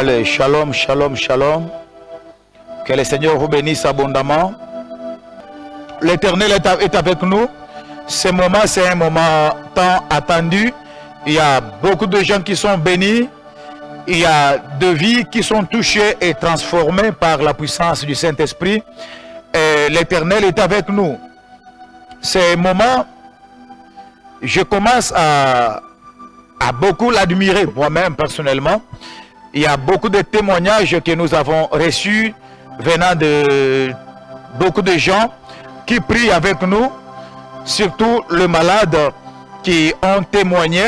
Allez, shalom, shalom, shalom. Que le Seigneur vous bénisse abondamment. L'Éternel est avec nous. Ce moment, c'est un moment tant attendu. Il y a beaucoup de gens qui sont bénis. Il y a des vies qui sont touchées et transformées par la puissance du Saint-Esprit. Et l'Éternel est avec nous. Ce moment, je commence à beaucoup l'admirer moi-même personnellement. Il y a beaucoup de témoignages que nous avons reçus venant de beaucoup de gens qui prient avec nous, surtout les malades qui ont témoigné.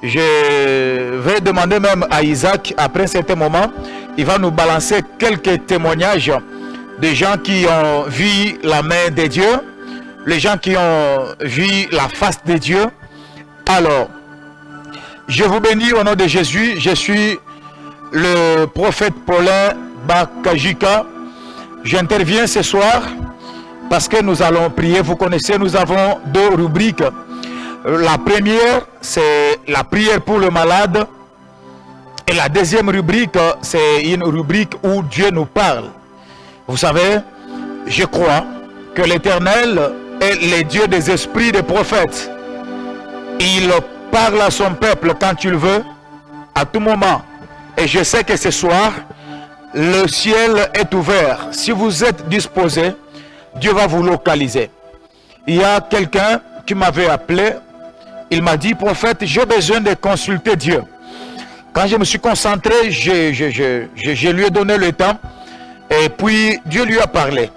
Je vais demander même à Isaac, après cet moment, il va nous balancer quelques témoignages de gens qui ont vu la main de Dieu, les gens qui ont vu la face de Dieu. Alors, je vous bénis au nom de Jésus. Je suis le prophète Paulin Bakajika. J'interviens ce soir parce que nous allons prier. Vous connaissez, nous avons deux rubriques. La première, c'est la prière pour le malade. Et la deuxième rubrique, c'est une rubrique où Dieu nous parle. Vous savez, je crois que l'Éternel est le Dieu des esprits des prophètes. Il parle à son peuple quand il veut, à tout moment. Et je sais que ce soir, le ciel est ouvert. Si vous êtes disposé, Dieu va vous localiser. Il y a quelqu'un qui m'avait appelé. Il m'a dit, prophète, j'ai besoin de consulter Dieu. Quand je me suis concentré, je lui ai donné le temps. Et puis, Dieu lui a parlé.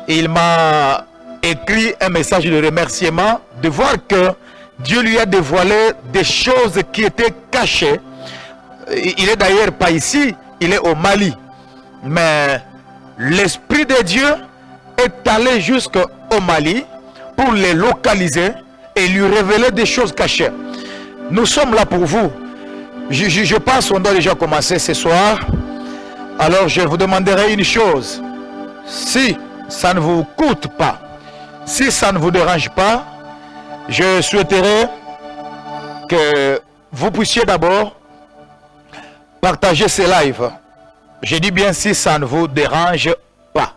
Il m'a écrit un message de remerciement de voir que Dieu lui a dévoilé des choses qui étaient cachées. Il est d'ailleurs pas ici, il est au Mali. Mais l'Esprit de Dieu est allé jusqu'au Mali pour les localiser et lui révéler des choses cachées. Nous sommes là pour vous. Je pense qu'on doit déjà commencer ce soir. Alors je vous demanderai une chose. Si ça ne vous coûte pas, si ça ne vous dérange pas, je souhaiterais que vous puissiez d'abord partager ces lives. Je dis bien si ça ne vous dérange pas.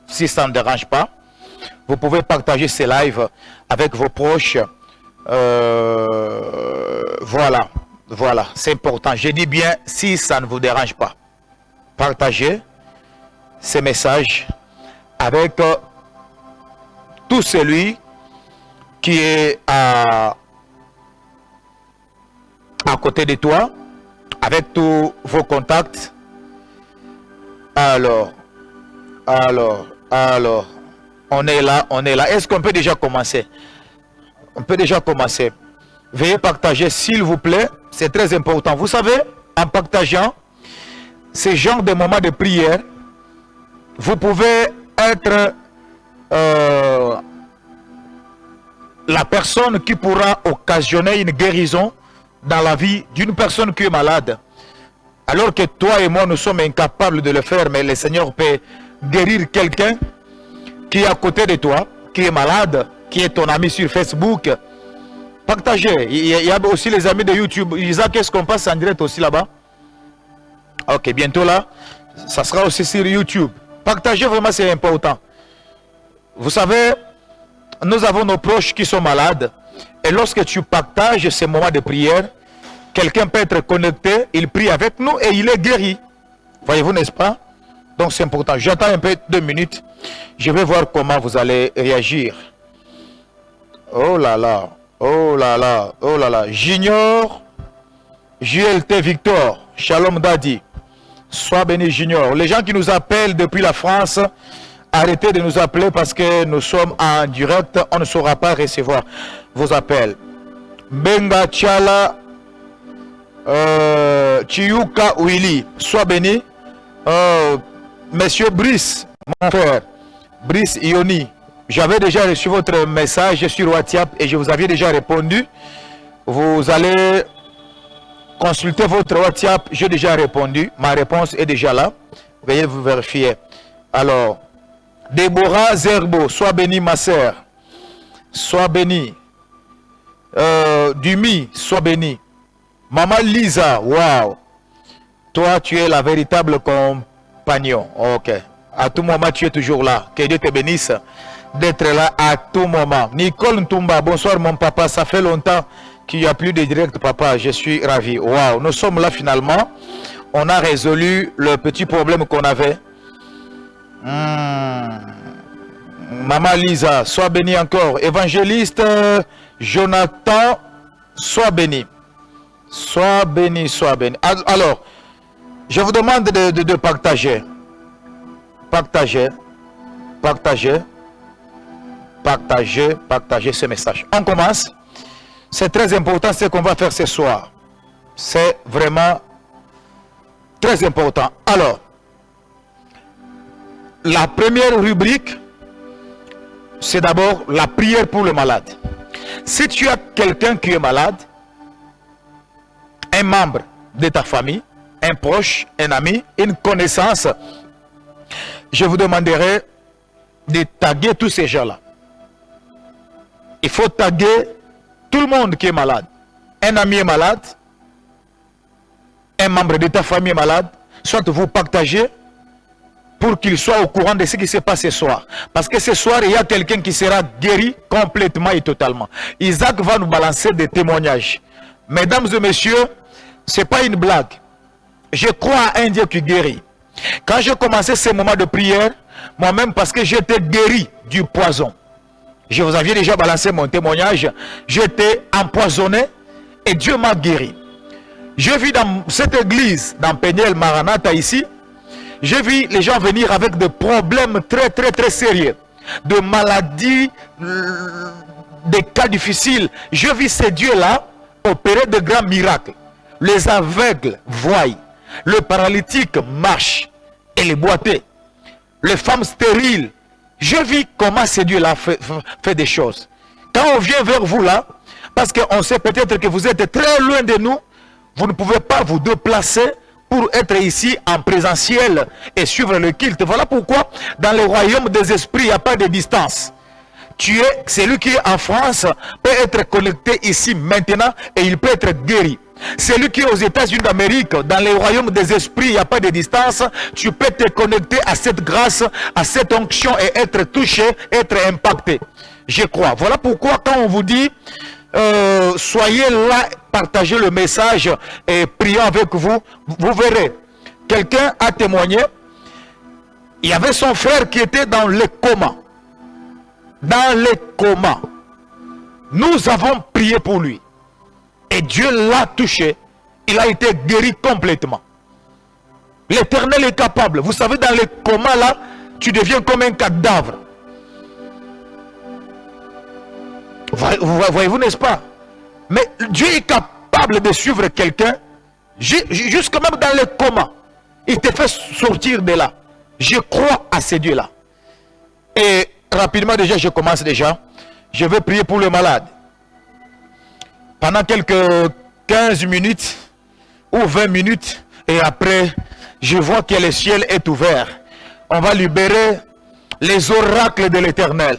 Si ça ne dérange pas, vous pouvez partager ces lives avec vos proches. Voilà, c'est important. Je dis bien si ça ne vous dérange pas. Partagez ces messages avec tout celui qui est à côté de toi, avec tous vos contacts. Alors, on est là. Est-ce qu'on peut déjà commencer? On peut déjà commencer. Veuillez partager, s'il vous plaît. C'est très important. Vous savez, en partageant ces genres de moments de prière, vous pouvez être la personne qui pourra occasionner une guérison dans la vie d'une personne qui est malade. Alors que toi et moi, nous sommes incapables de le faire, mais le Seigneur peut guérir quelqu'un qui est à côté de toi, qui est malade, qui est ton ami sur Facebook. Partagez. Il y a aussi les amis de YouTube. Isaac, est-ce qu'on passe en direct aussi là-bas? Ok, bientôt là, ça sera aussi sur YouTube. Partagez, vraiment, c'est important. Vous savez, nous avons nos proches qui sont malades. Et lorsque tu partages ces moments de prière, quelqu'un peut être connecté, il prie avec nous et il est guéri. Voyez-vous, n'est-ce pas? Donc c'est important. J'attends un peu 2 minutes. Je vais voir comment vous allez réagir. Oh là là, oh là là, oh là là. Junior, JLT Victor, Shalom Dadi. Sois béni Junior. Les gens qui nous appellent depuis la France, arrêtez de nous appeler parce que nous sommes en direct. On ne saura pas recevoir vos appels. Benga Tchala, Chiyuka Willy, sois béni. Monsieur Brice, mon frère, Brice Ioni, j'avais déjà reçu votre message sur WhatsApp et je vous avais déjà répondu. Vous allez consulter votre WhatsApp, j'ai déjà répondu. Ma réponse est déjà là. Veuillez vous vérifier. Alors, Déborah Zerbo, sois béni ma sœur. Sois béni. Dumi, sois béni. Maman Lisa, waouh. Toi, tu es la véritable compagnon. Ok. À tout moment, tu es toujours là. Que Dieu te bénisse d'être là à tout moment. Nicole Ntumba, bonsoir mon papa. Ça fait longtemps qu'il n'y a plus de direct, papa. Je suis ravi. Waouh, nous sommes là finalement. On a résolu le petit problème qu'on avait. Maman Lisa, sois bénie encore. Évangéliste Jonathan, sois béni. Sois béni, sois béni. Alors, je vous demande de partager. Partagez ce message. On commence. C'est très important ce qu'on va faire ce soir. C'est vraiment très important. Alors, la première rubrique, c'est d'abord la prière pour le malade. Si tu as quelqu'un qui est malade, un membre de ta famille, un proche, un ami, une connaissance, je vous demanderai de taguer tous ces gens-là. Il faut taguer tout le monde qui est malade. Un ami est malade, un membre de ta famille est malade, soit vous partagez pour qu'il soit au courant de ce qui se passe ce soir. Parce que ce soir, il y a quelqu'un qui sera guéri complètement et totalement. Isaac va nous balancer des témoignages. Mesdames et messieurs, ce n'est pas une blague. Je crois à un Dieu qui guérit. Quand j'ai commencé ces moments de prière, moi-même, parce que j'étais guéri du poison. Je vous avais déjà balancé mon témoignage. J'étais empoisonné et Dieu m'a guéri. J'ai vu dans cette église, dans Péniel Maranatha ici, j'ai vu les gens venir avec des problèmes très sérieux, de maladies, des cas difficiles. J'ai vu ces dieux-là opérer de grands miracles. Les aveugles voient, le paralytique marche et les boiteux, les femmes stériles. J'ai vu comment ces dieux-là fait des choses. Quand on vient vers vous là, parce qu'on sait peut-être que vous êtes très loin de nous, vous ne pouvez pas vous déplacer pour être ici en présentiel et suivre le culte. Voilà pourquoi dans le royaume des esprits, il n'y a pas de distance. Celui qui est en France peut être connecté ici maintenant et il peut être guéri. Celui qui est aux États-Unis d'Amérique, dans le royaume des esprits, il n'y a pas de distance. Tu peux te connecter à cette grâce, à cette onction et être touché, être impacté. Je crois. Voilà pourquoi quand on vous dit soyez là, partagez le message et prions avec vous, vous verrez. Quelqu'un a témoigné, il y avait son frère qui était dans le coma. Dans le coma. Nous avons prié pour lui. Et Dieu l'a touché. Il a été guéri complètement. L'Éternel est capable. Vous savez, dans le coma là, tu deviens comme un cadavre. Voyez-vous, n'est-ce pas? Mais Dieu est capable de suivre quelqu'un jusque même dans le coma. Il te fait sortir de là. Je crois à ces dieux-là. Et rapidement déjà, je commence déjà. Je vais prier pour le malade. Pendant quelques 15 minutes ou 20 minutes. Et après, je vois que le ciel est ouvert. On va libérer les oracles de l'Éternel.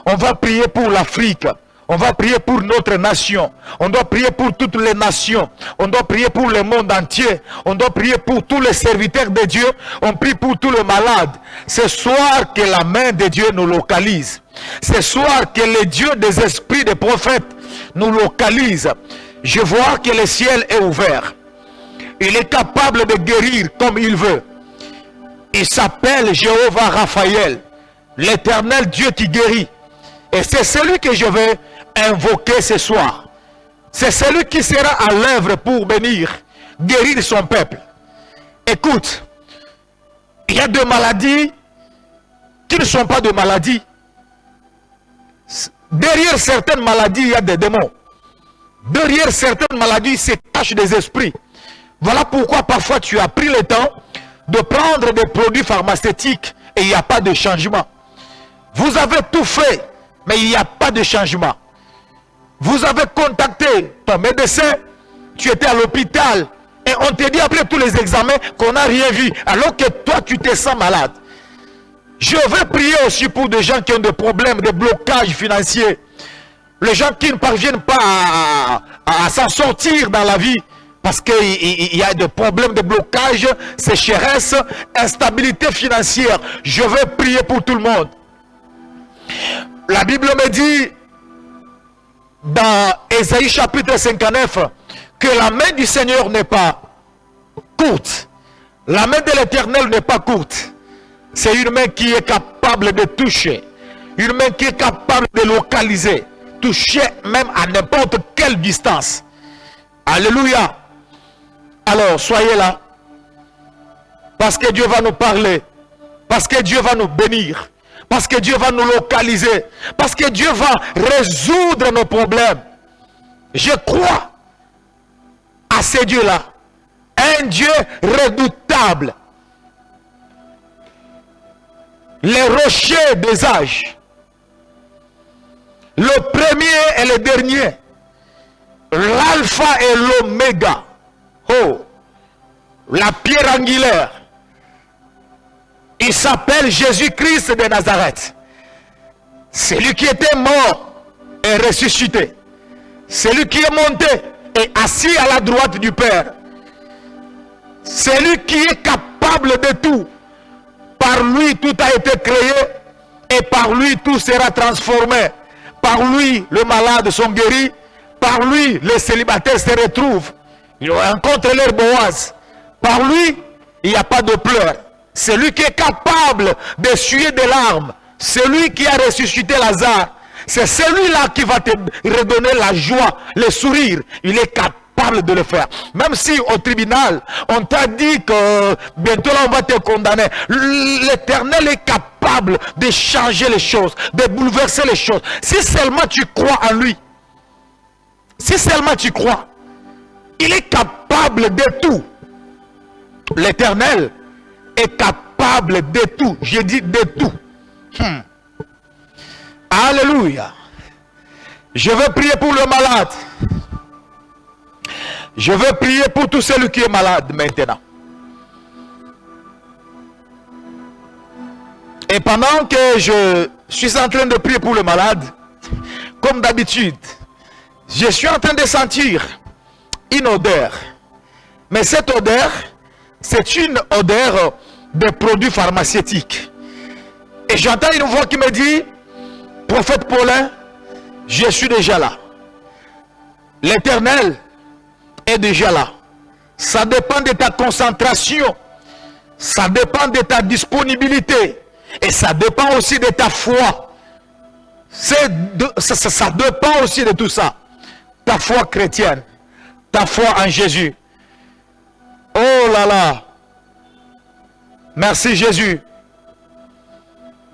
On va prier pour l'Afrique. On va prier pour notre nation. On doit prier pour toutes les nations. On doit prier pour le monde entier. On doit prier pour tous les serviteurs de Dieu. On prie pour tous les malades. Ce soir que la main de Dieu nous localise. Ce soir que le Dieu des esprits des prophètes nous localise. Je vois que le ciel est ouvert. Il est capable de guérir comme il veut. Il s'appelle Jéhovah Raphaël, l'Éternel Dieu qui guérit. Et c'est celui que je vais invoquer ce soir. C'est celui qui sera à l'œuvre pour bénir, guérir son peuple. Écoute, il y a des maladies qui ne sont pas de maladies. Derrière certaines maladies, il y a des démons. Derrière certaines maladies, se cachent des esprits. Voilà pourquoi parfois tu as pris le temps de prendre des produits pharmaceutiques et il n'y a pas de changement. Vous avez tout fait, mais il n'y a pas de changement. Vous avez contacté ton médecin, tu étais à l'hôpital et on te dit après tous les examens qu'on n'a rien vu, alors que toi tu te sens malade. Je vais prier aussi pour des gens qui ont des problèmes, des blocages financiers. Les gens qui ne parviennent pas à s'en sortir dans la vie. parce qu'il y a des problèmes de blocage, sécheresse, instabilité financière. Je veux prier pour tout le monde. La Bible me dit dans Ésaïe chapitre 59 que la main du Seigneur n'est pas courte. La main de l'Éternel n'est pas courte. C'est une main qui est capable de toucher. Une main qui est capable de localiser. Toucher même à n'importe quelle distance. Alléluia. Alors, soyez là. Parce que Dieu va nous parler. Parce que Dieu va nous bénir. Parce que Dieu va nous localiser. Parce que Dieu va résoudre nos problèmes. Je crois à ce Dieu-là. Un Dieu redoutable. Les rochers des âges. Le premier et le dernier. L'alpha et l'oméga. Oh, la pierre angulaire. Il s'appelle Jésus-Christ de Nazareth. Celui qui était mort et ressuscité. Celui qui est monté et assis à la droite du Père. Celui qui est capable de tout. Par lui tout a été créé et par lui tout sera transformé. Par lui les malades sont guéris. Par lui les célibataires se retrouvent. Ils rencontrent leur Boaz. Par lui il n'y a pas de pleurs. C'est lui qui est capable d'essuyer des larmes. C'est lui qui a ressuscité Lazare. C'est celui-là qui va te redonner la joie, le sourire. Il est capable de le faire. Même si au tribunal, on t'a dit que bientôt là on va te condamner. L'Éternel est capable de changer les choses, de bouleverser les choses. Si seulement tu crois en lui. Si seulement tu crois. Il est capable de tout. L'Éternel est capable de tout. J'ai dit de tout. Alléluia. Je veux prier pour le malade. Je veux prier pour tout celui qui est malade maintenant. Et pendant que je suis en train de prier pour le malade, comme d'habitude, je suis en train de sentir une odeur. Mais cette odeur, c'est une odeur de produits pharmaceutiques. Et j'entends une voix qui me dit, prophète Paulin, je suis déjà là. L'Éternel est déjà là. Ça dépend de ta concentration. Ça dépend de ta disponibilité. Et ça dépend aussi de ta foi. Ça dépend aussi de tout ça. Ta foi chrétienne. Ta foi en Jésus. Oh là là. Merci Jésus.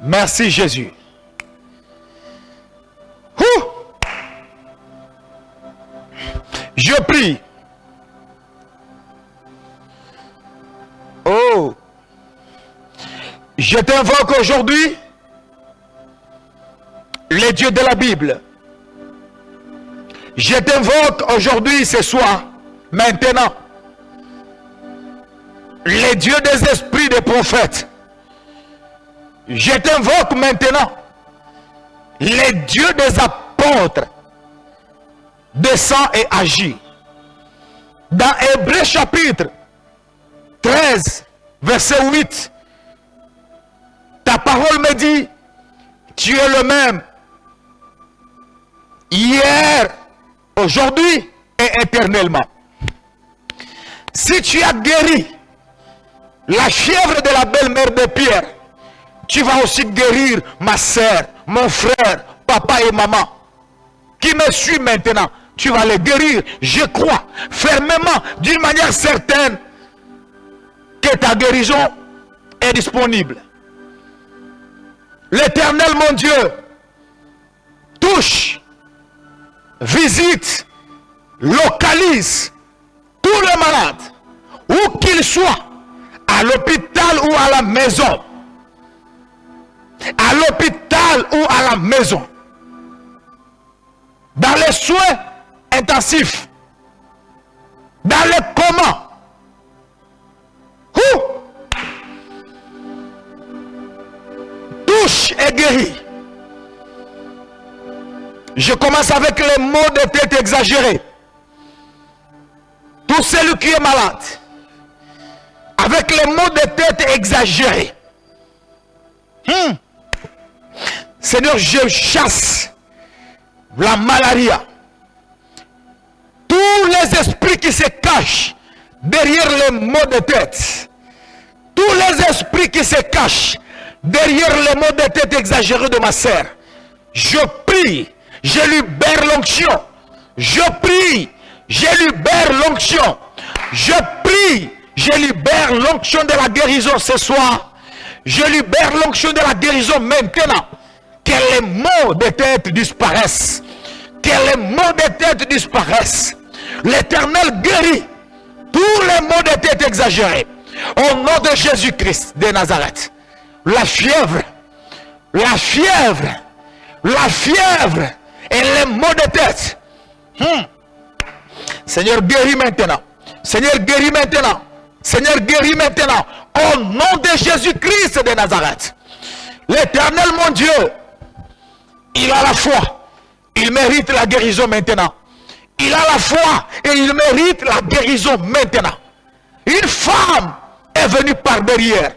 Merci Jésus. Ouh. Je prie. Oh. Je t'invoque aujourd'hui les dieux de la Bible. Je t'invoque aujourd'hui, ce soir, maintenant, les dieux des esprits des prophètes. Je t'invoque maintenant les dieux des apôtres. Descends et agis. Dans Hébreux chapitre 13, verset 8, ta parole me dit, tu es le même hier, aujourd'hui et éternellement. Si tu as guéri la fièvre de la belle-mère de Pierre, tu vas aussi guérir ma soeur, mon frère, papa et maman, qui me suivent maintenant. Tu vas les guérir, je crois, fermement, d'une manière certaine, que ta guérison est disponible. L'Éternel, mon Dieu, touche, visite, localise tous les malades, où qu'ils soient, à l'hôpital ou à la maison. À l'hôpital ou à la maison. Dans les soins intensifs. Dans les comas. Touche et guérit. Je commence avec les maux de tête exagérés. Tous pour celui qui est malade, avec les maux de tête exagérés. Seigneur, je chasse la malaria, tous les esprits qui se cachent derrière les maux de tête, tous les esprits qui se cachent derrière les maux de tête exagérés de ma sœur. Je prie, je libère l'onction. Je prie, je libère l'onction. Je prie, je libère l'onction de la guérison ce soir. Je libère l'onction de la guérison maintenant. Que les maux de tête disparaissent. Que les maux de tête disparaissent. L'Éternel guérit tous les maux de tête exagérés. Au nom de Jésus-Christ de Nazareth. La fièvre et les maux de tête. Seigneur, guéris maintenant. Seigneur, guéris maintenant. Seigneur, guéris maintenant. Au nom de Jésus-Christ de Nazareth. L'Éternel, mon Dieu, il a la foi. Il mérite la guérison maintenant. Il a la foi et il mérite la guérison maintenant. Une femme est venue par derrière.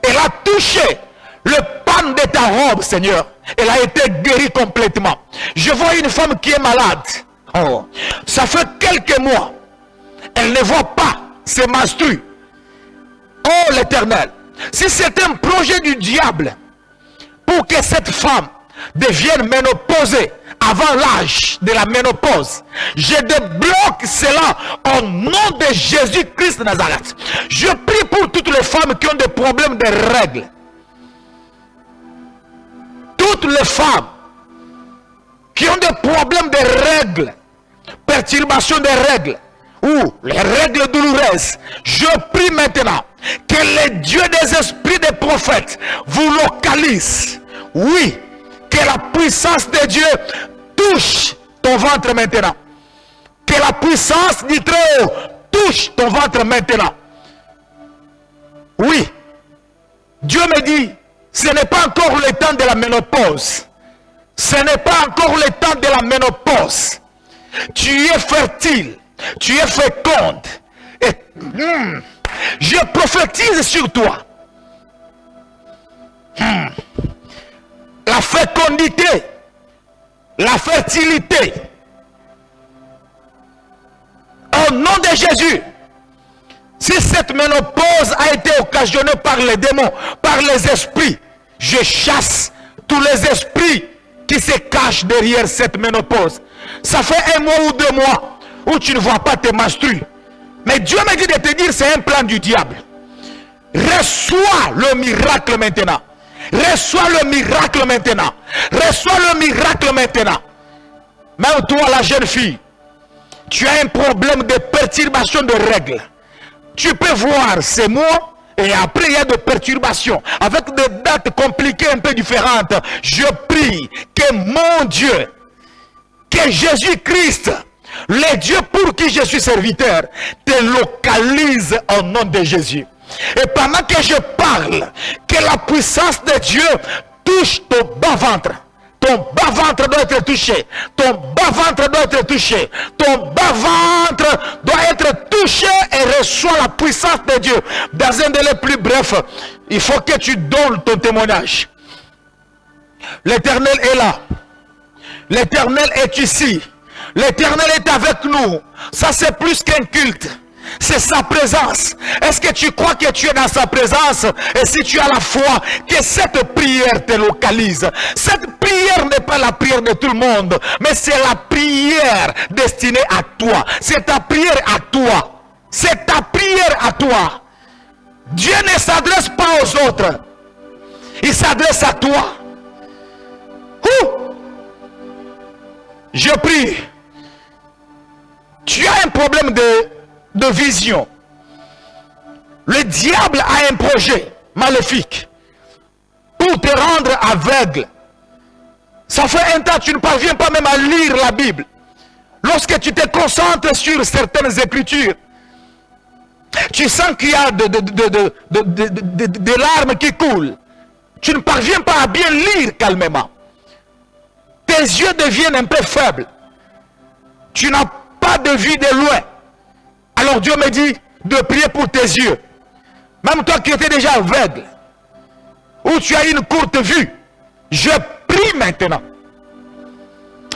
Elle a touché le pan de ta robe, Seigneur. Elle a été guérie complètement. Je vois une femme qui est malade. Oh, ça fait quelques mois. Elle ne voit pas ses menstrues. Oh l'Éternel, si c'est un projet du diable pour que cette femme devienne ménopausée avant l'âge de la ménopause, je débloque cela au nom de Jésus-Christ de Nazareth. Je prie pour toutes les femmes qui ont des problèmes de règles. Toutes les femmes qui ont des problèmes de règles, perturbation des règles ou les règles douloureuses, je prie maintenant que les dieux des esprits des prophètes vous localisent. Oui, que la puissance de Dieu touche ton ventre maintenant. Que la puissance du Très-Haut touche ton ventre maintenant. Oui, Dieu me dit, ce n'est pas encore le temps de la ménopause. Ce n'est pas encore le temps de la ménopause. Tu es fertile, tu es féconde. Et je prophétise sur toi. La fécondité, la fertilité. Au nom de Jésus. Si cette ménopause a été occasionnée par les démons, par les esprits, je chasse tous les esprits qui se cachent derrière cette ménopause. Ça fait 1 mois ou 2 mois où tu ne vois pas tes menstrues. Mais Dieu m'a dit de te dire c'est un plan du diable. Reçois le miracle maintenant. Reçois le miracle maintenant. Reçois le miracle maintenant. Même toi, la jeune fille, tu as un problème de perturbation de règles. Tu peux voir ces mots et après il y a des perturbations avec des dates compliquées un peu différentes. Je prie que mon Dieu, que Jésus-Christ, le Dieu pour qui je suis serviteur, te localise au nom de Jésus. Et pendant que je parle, que la puissance de Dieu touche ton bas ventre. Ton bas ventre doit être touché. Ton bas ventre doit être touché. Ton bas ventre doit être touché et reçoit la puissance de Dieu. Dans un délai plus bref, il faut que tu donnes ton témoignage. L'Éternel est là. L'Éternel est ici. L'Éternel est avec nous. Ça, c'est plus qu'un culte. C'est sa présence. Est-ce que tu crois que tu es dans sa présence? Et si tu as la foi, que cette prière te localise. Cette prière n'est pas la prière de tout le monde, mais c'est la prière destinée à toi. C'est ta prière à toi. C'est ta prière à toi. Dieu ne s'adresse pas aux autres. Il s'adresse à toi. Je prie. Tu as un problème de vision. Le diable a un projet maléfique pour te rendre aveugle. Ça fait un temps que tu ne parviens pas même à lire la Bible. Lorsque tu te concentres sur certaines écritures, tu sens qu'il y a des larmes qui coulent. Tu ne parviens pas à bien lire calmement. Tes yeux deviennent un peu faibles. Tu n'as pas de vue de loin. Alors Dieu me dit de prier pour tes yeux. Même toi qui étais déjà aveugle, ou tu as une courte vue, je prie maintenant.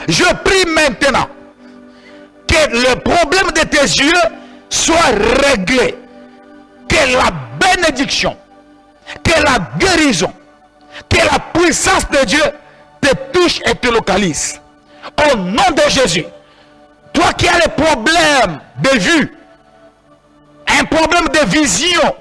Je prie maintenant que le problème de tes yeux soit réglé. Que la bénédiction, que la guérison, que la puissance de Dieu te touche et te localise. Au nom de Jésus, toi qui as les problèmes de vue, un problème de vision,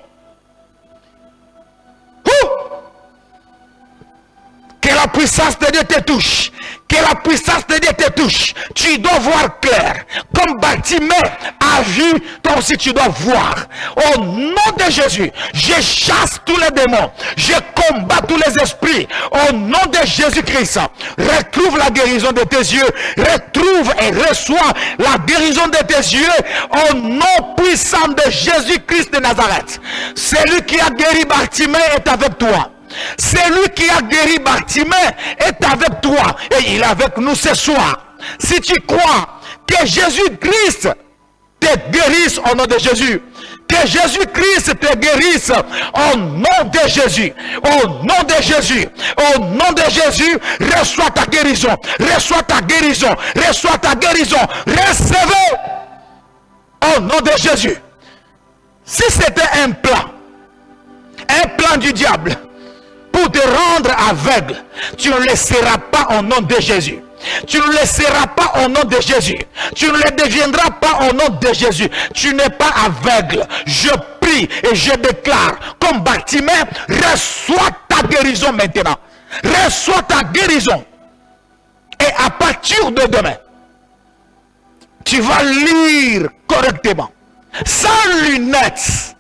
que la puissance de Dieu te touche. Que la puissance de Dieu te touche. Tu dois voir clair. Comme Bartimée a vu, toi aussi tu dois voir. Au nom de Jésus, je chasse tous les démons. Je combats tous les esprits. Au nom de Jésus-Christ, retrouve la guérison de tes yeux. Retrouve et reçois la guérison de tes yeux. Au nom puissant de Jésus-Christ de Nazareth. Celui qui a guéri Bartimée est avec toi. Celui qui a guéri Bartimée est avec toi et il est avec nous ce soir. Si tu crois que Jésus-Christ te guérisse au nom de Jésus, que Jésus-Christ te guérisse au nom de Jésus, au nom de Jésus, au nom de Jésus, reçois ta guérison, reçois ta guérison, reçois ta guérison, recevez au nom de Jésus. Si c'était un plan du diable, pour te rendre aveugle, tu ne le seras pas au nom de Jésus. Tu ne le seras pas au nom de Jésus. Tu ne le deviendras pas au nom de Jésus. Tu n'es pas aveugle. Je prie et je déclare, comme Bartimée, reçois ta guérison maintenant. Reçois ta guérison. Et à partir de demain, tu vas lire correctement. Sans lunettes.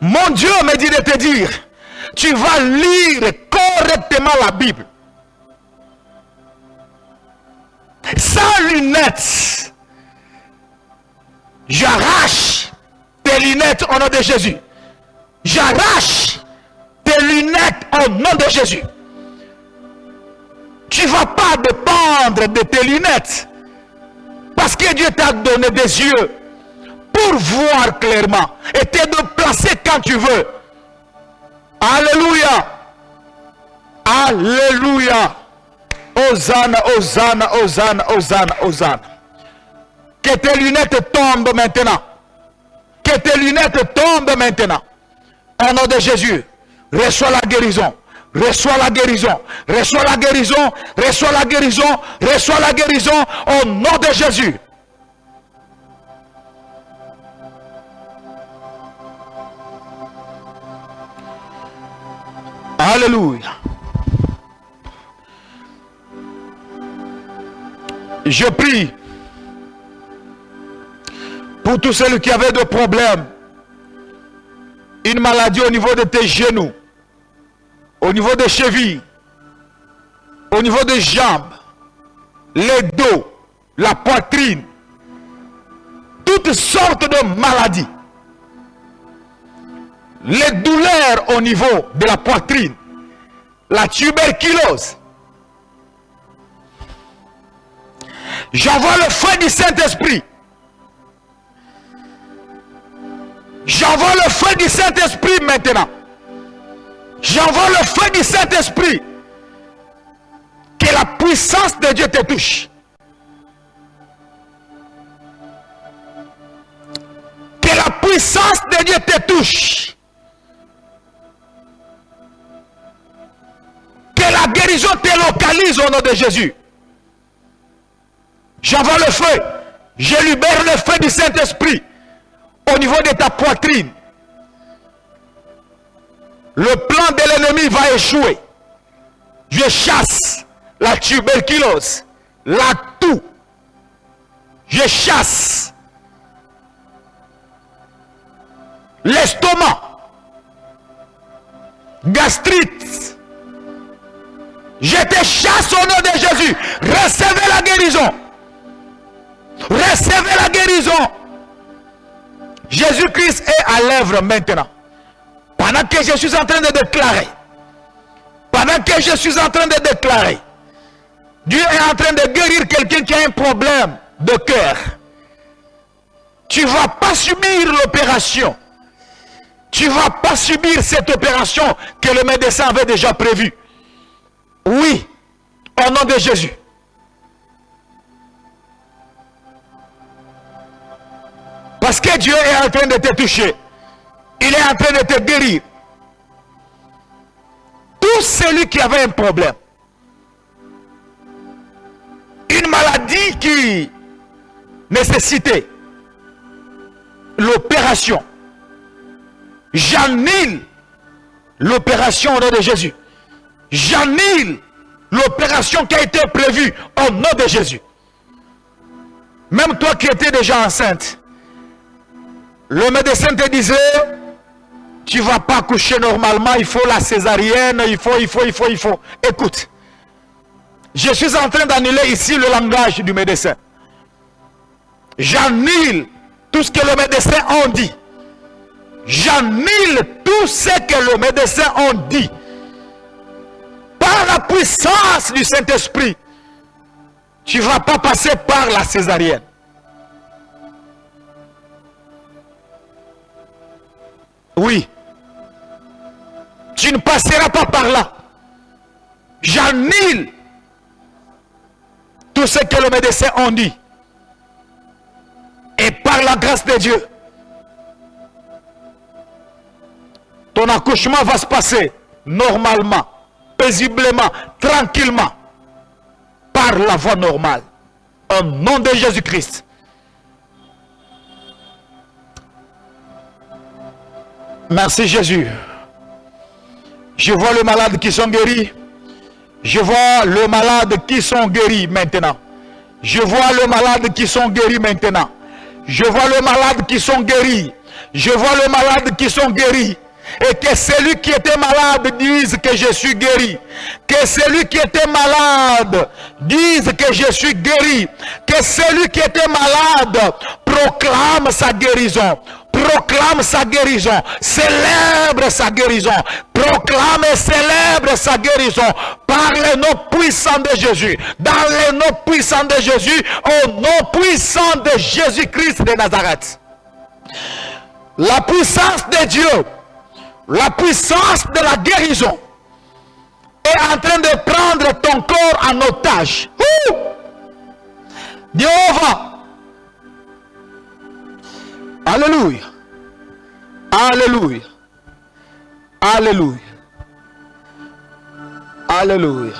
Mon Dieu me dit de te dire, tu vas lire correctement la Bible. Sans lunettes. J'arrache tes lunettes au nom de Jésus. J'arrache tes lunettes au nom de Jésus. Tu ne vas pas dépendre de tes lunettes. Parce que Dieu t'a donné des yeux pour voir clairement et te déplacer quand tu veux. Alléluia. Alléluia. Hosanna, Hosanna, Hosanna, Hosanna, Hosanna. Que tes lunettes tombent maintenant. Que tes lunettes tombent maintenant. Au nom de Jésus, reçois la guérison. Reçois la guérison. Reçois la guérison. Reçois la guérison. Reçois la guérison au nom de Jésus. Alléluia. Je prie pour tous ceux qui avaient des problèmes, une maladie au niveau de tes genoux, au niveau des chevilles, au niveau des jambes, les dos, la poitrine, toutes sortes de maladies. Les douleurs au niveau de la poitrine, la tuberculose. J'envoie le feu du Saint-Esprit. J'envoie le feu du Saint-Esprit maintenant. J'envoie le feu du Saint-Esprit. Que la puissance de Dieu te touche. Que la puissance de Dieu te touche. Que la guérison te localise au nom de Jésus. J'envoie le feu. Je libère le feu du Saint-Esprit au niveau de ta poitrine. Le plan de l'ennemi va échouer. Je chasse la tuberculose, la toux. Je chasse l'estomac, gastrite. Je te chasse au nom de Jésus. Recevez la guérison. Recevez la guérison. Jésus-Christ est à l'œuvre maintenant. Pendant que je suis en train de déclarer. Pendant que je suis en train de déclarer. Dieu est en train de guérir quelqu'un qui a un problème de cœur. Tu ne vas pas subir l'opération. Tu ne vas pas subir cette opération que le médecin avait déjà prévue. Oui, au nom de Jésus. Parce que Dieu est en train de te toucher. Il est en train de te guérir. Tout celui qui avait un problème, une maladie qui nécessitait l'opération, j'annule l'opération au nom de Jésus. J'annule l'opération qui a été prévue au nom de Jésus. Même toi qui étais déjà enceinte, le médecin te disait, tu ne vas pas coucher normalement, il faut la césarienne, il faut. Écoute, je suis en train d'annuler ici le langage du médecin. J'annule tout ce que le médecin a dit. J'annule tout ce que le médecin a dit. Par la puissance du Saint-Esprit, tu ne vas pas passer par la césarienne. Oui. Tu ne passeras pas par là. J'annule tout ce que le médecin a dit. Et par la grâce de Dieu, ton accouchement va se passer normalement, paisiblement, tranquillement, par la voie normale. Au nom de Jésus-Christ. Merci Jésus. Je vois les malades qui sont guéris. Je vois les malades qui sont guéris maintenant. Je vois les malades qui sont guéris maintenant. Je vois les malades qui sont guéris. Je vois les malades qui sont guéris. Et que celui qui était malade dise que je suis guéri. Que celui qui était malade dise que je suis guéri. Que celui qui était malade proclame sa guérison. Proclame sa guérison. Célèbre sa guérison. Proclame et célèbre sa guérison. Par le nom puissant de Jésus. Dans le nom puissant de Jésus. Au nom puissant de Jésus-Christ de Nazareth. La puissance de Dieu. La puissance de la guérison est en train de prendre ton corps en otage. Jéhovah. Alléluia. Alléluia. Alléluia. Alléluia.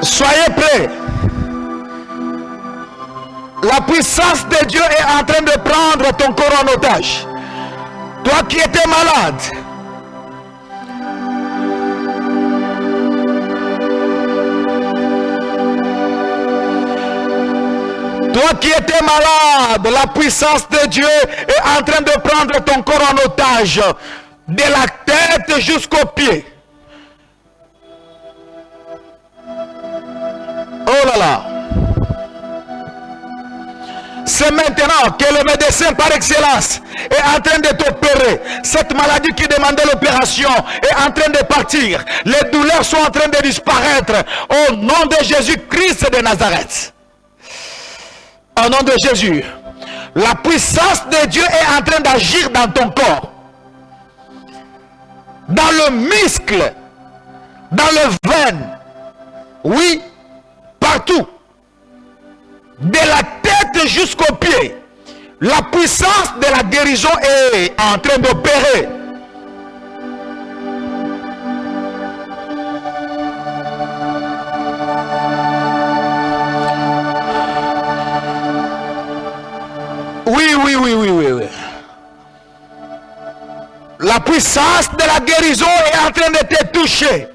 Soyez prêts. La puissance de Dieu est en train de prendre ton corps en otage. Toi qui étais malade, toi qui étais malade, la puissance de Dieu est en train de prendre ton corps en otage, de la tête jusqu'aux pieds. Oh là là. C'est maintenant que le médecin par excellence est en train de t'opérer. Cette maladie qui demandait l'opération est en train de partir. Les douleurs sont en train de disparaître. Au nom de Jésus-Christ de Nazareth. Au nom de Jésus. La puissance de Dieu est en train d'agir dans ton corps. Dans le muscle. Dans le veine. Oui. Partout. De la tête jusqu'aux pieds. La puissance de la guérison est en train d'opérer. Oui. La puissance de la guérison est en train de te toucher.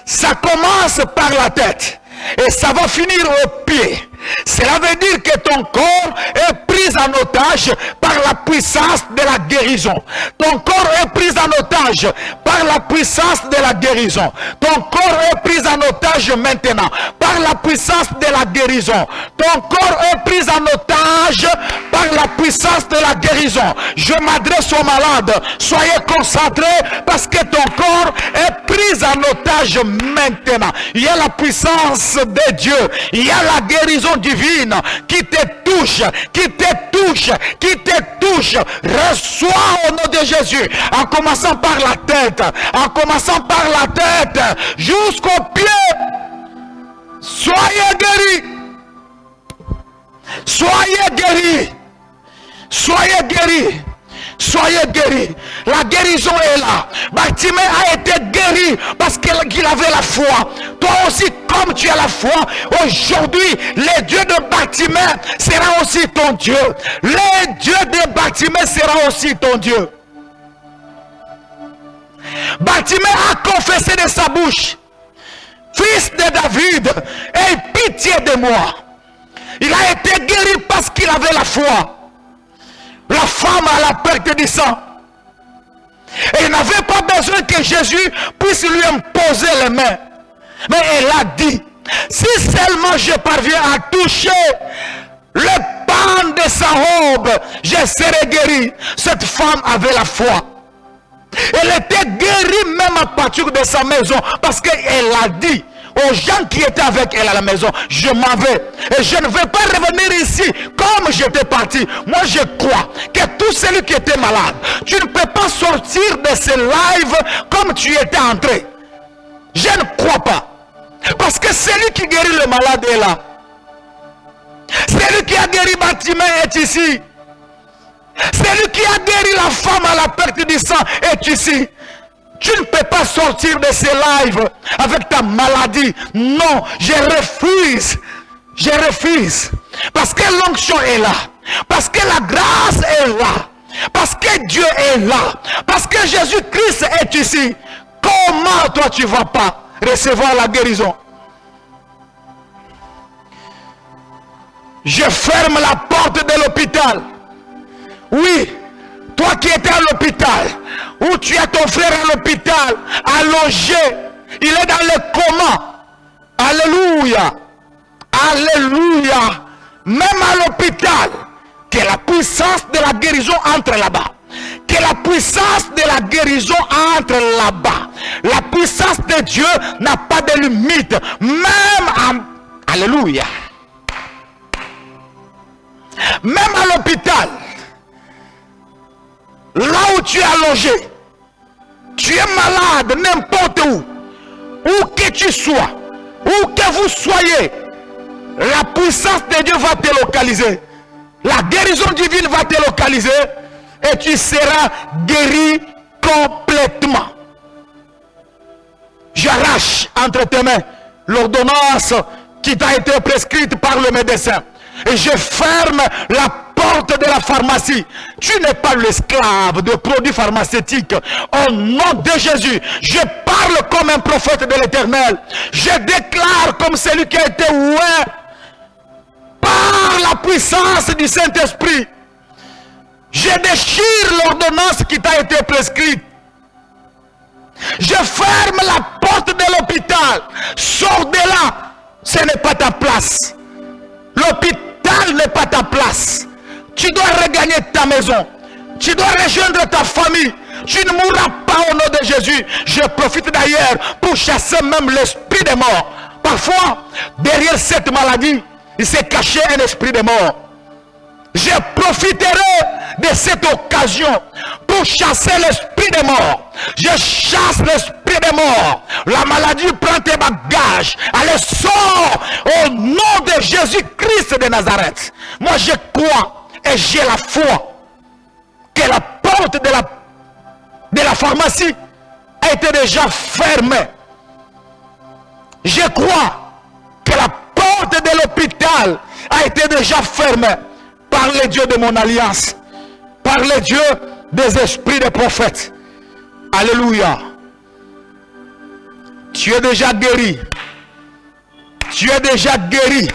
Ça commence par la tête. Et ça va finir au pied. Cela veut dire que ton corps est pris en otage par la puissance de la guérison. Ton corps est pris en otage par la puissance de la guérison. Ton corps est pris en otage maintenant par par la puissance de la guérison. Ton corps est pris en otage par la puissance de la guérison. Je m'adresse aux malades. Soyez concentrés parce que ton corps est pris en otage maintenant. Il y a la puissance de Dieu. Il y a la guérison divine qui te touche, qui te touche, qui te touche. Reçois au nom de Jésus. En commençant par la tête. En commençant par la tête jusqu'aux pieds. Soyez guéris. Soyez guéris. Soyez guéris. Soyez guéris. La guérison est là. Bartimée a été guéri parce qu'il avait la foi. Toi aussi, comme tu as la foi, aujourd'hui, le Dieu de Bartimée sera aussi ton Dieu. Le Dieu de Bartimée sera aussi ton Dieu. Bartimée a confessé de sa bouche: Fils de David, aie pitié de moi. Il a été guéri parce qu'il avait la foi. La femme à la perte du sang. Et il n'avait pas besoin que Jésus puisse lui imposer les mains. Mais elle a dit: si seulement je parviens à toucher le pan de sa robe, je serai guéri. Cette femme avait la foi. Elle était guérie même à partir de sa maison parce qu'elle a dit aux gens qui étaient avec elle à la maison: je m'en vais et je ne vais pas revenir ici comme j'étais parti. Moi je crois que tout celui qui était malade, tu ne peux pas sortir de ce live comme tu étais entré. Je ne crois pas, parce que celui qui guérit le malade est là. Celui qui a guéri Bartimée est ici. Celui qui a guéri la femme à la perte du sang est ici. Tu ne peux pas sortir de ce live avec ta maladie. Non, je refuse. Je refuse. Parce que l'onction est là. Parce que la grâce est là. Parce que Dieu est là. Parce que Jésus-Christ est ici. Comment toi tu ne vas pas recevoir la guérison? Je ferme la porte de l'hôpital. Oui, toi qui étais à l'hôpital, ou tu as ton frère à l'hôpital, allongé, il est dans le coma. Alléluia. Alléluia. Même à l'hôpital, que la puissance de la guérison entre là-bas. Que la puissance de la guérison entre là-bas. La puissance de Dieu n'a pas de limite. Même à... Alléluia. Même à l'hôpital, là où tu es allongé, tu es malade n'importe où que tu sois, où que vous soyez, la puissance de Dieu va te localiser. La guérison divine va te localiser et tu seras guéri complètement. J'arrache entre tes mains l'ordonnance qui t'a été prescrite par le médecin. Et je ferme la porte de la pharmacie. Tu n'es pas l'esclave de produits pharmaceutiques. Au nom de Jésus, je parle comme un prophète de l'Éternel. Je déclare comme celui qui a été oué par la puissance du Saint-Esprit. Je déchire l'ordonnance qui t'a été prescrite. Je ferme la porte de l'hôpital. Sors de là. Ce n'est pas ta place. L'hôpital n'est pas ta place. Tu dois regagner ta maison. Tu dois rejoindre ta famille. Tu ne mourras pas au nom de Jésus. Je profite d'ailleurs pour chasser même l'esprit des morts. Parfois, derrière cette maladie, il s'est caché un esprit de mort. Je profiterai de cette occasion pour chasser l'esprit des morts. Je chasse l'esprit des morts. La maladie prend tes bagages. Allez, sors au nom de Jésus-Christ de Nazareth. Moi, je crois et j'ai la foi que la porte de la pharmacie a été déjà fermée. Je crois que la porte de l'hôpital a été déjà fermée par le Dieu de mon alliance, par le Dieu des esprits des prophètes. Alléluia. Tu es déjà guéri. Tu es déjà guéri.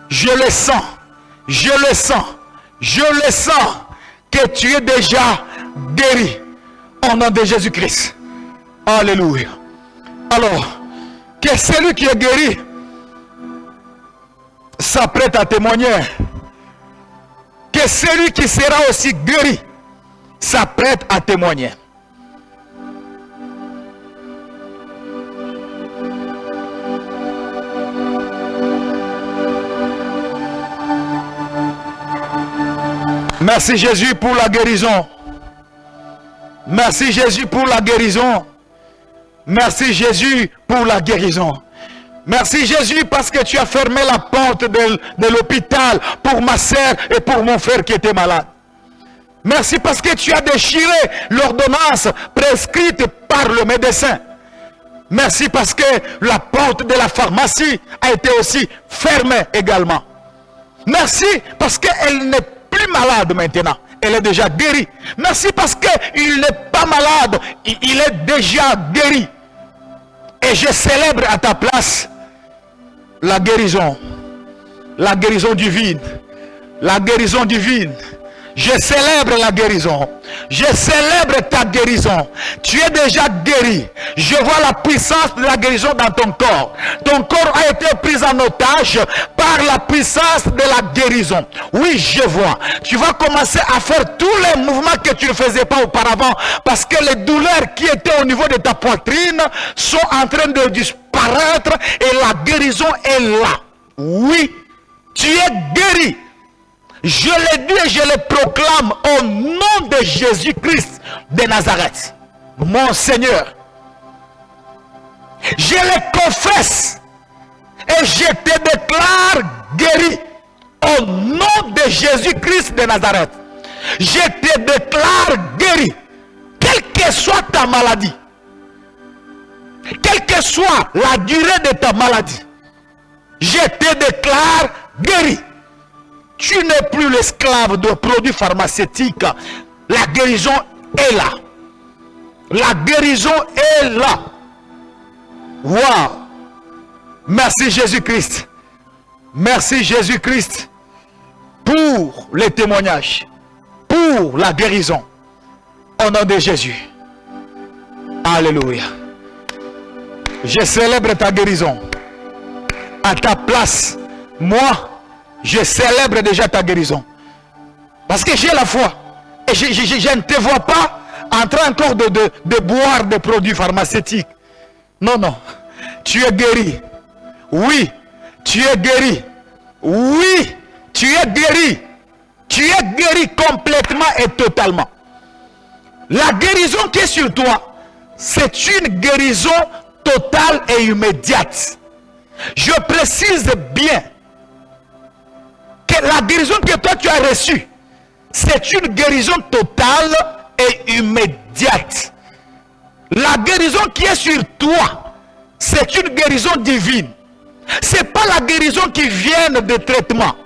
Je le sens. Je le sens. Je le sens que tu es déjà guéri. Au nom de Jésus-Christ. Alléluia. Alors, que celui qui est guéri s'apprête à témoigner que celui qui sera aussi guéri s'apprête à témoigner. Merci Jésus pour la guérison. Merci Jésus pour la guérison. Merci Jésus pour la guérison. Merci Jésus parce que tu as fermé la porte de l'hôpital pour ma sœur et pour mon frère qui était malade. Merci parce que tu as déchiré l'ordonnance prescrite par le médecin. Merci parce que la porte de la pharmacie a été aussi fermée également. Merci parce qu'elle n'est plus malade maintenant. Elle est déjà guérie. Merci parce qu'il n'est pas malade. Il est déjà guéri. Et je célèbre à ta place la guérison divine, la guérison divine. Je célèbre la guérison. Je célèbre ta guérison. Tu es déjà guéri. Je vois la puissance de la guérison dans ton corps. Ton corps a été pris en otage par la puissance de la guérison. Oui, je vois. Tu vas commencer à faire tous les mouvements que tu ne faisais pas auparavant parce que les douleurs qui étaient au niveau de ta poitrine sont en train de disparaître et la guérison est là. Oui, tu es guéri. Je le dis et je le proclame au nom de Jésus-Christ de Nazareth, mon Seigneur. Je le confesse et je te déclare guéri au nom de Jésus-Christ de Nazareth. Je te déclare guéri, quelle que soit ta maladie, quelle que soit la durée de ta maladie. Je te déclare guéri. Tu n'es plus l'esclave de produits pharmaceutiques. La guérison est là. La guérison est là. Waouh! Merci Jésus-Christ. Merci Jésus-Christ pour les témoignages, pour la guérison. Au nom de Jésus. Alléluia. Je célèbre ta guérison. À ta place, moi, je célèbre déjà ta guérison. Parce que j'ai la foi. Et je ne te vois pas en train encore de boire des produits pharmaceutiques. Non, non. Tu es guéri. Oui, tu es guéri. Oui, tu es guéri. Tu es guéri complètement et totalement. La guérison qui est sur toi, c'est une guérison totale et immédiate. Je précise bien que la guérison que toi tu as reçue, c'est une guérison totale et immédiate. La guérison qui est sur toi, c'est une guérison divine. Ce n'est pas la guérison qui vient des traitements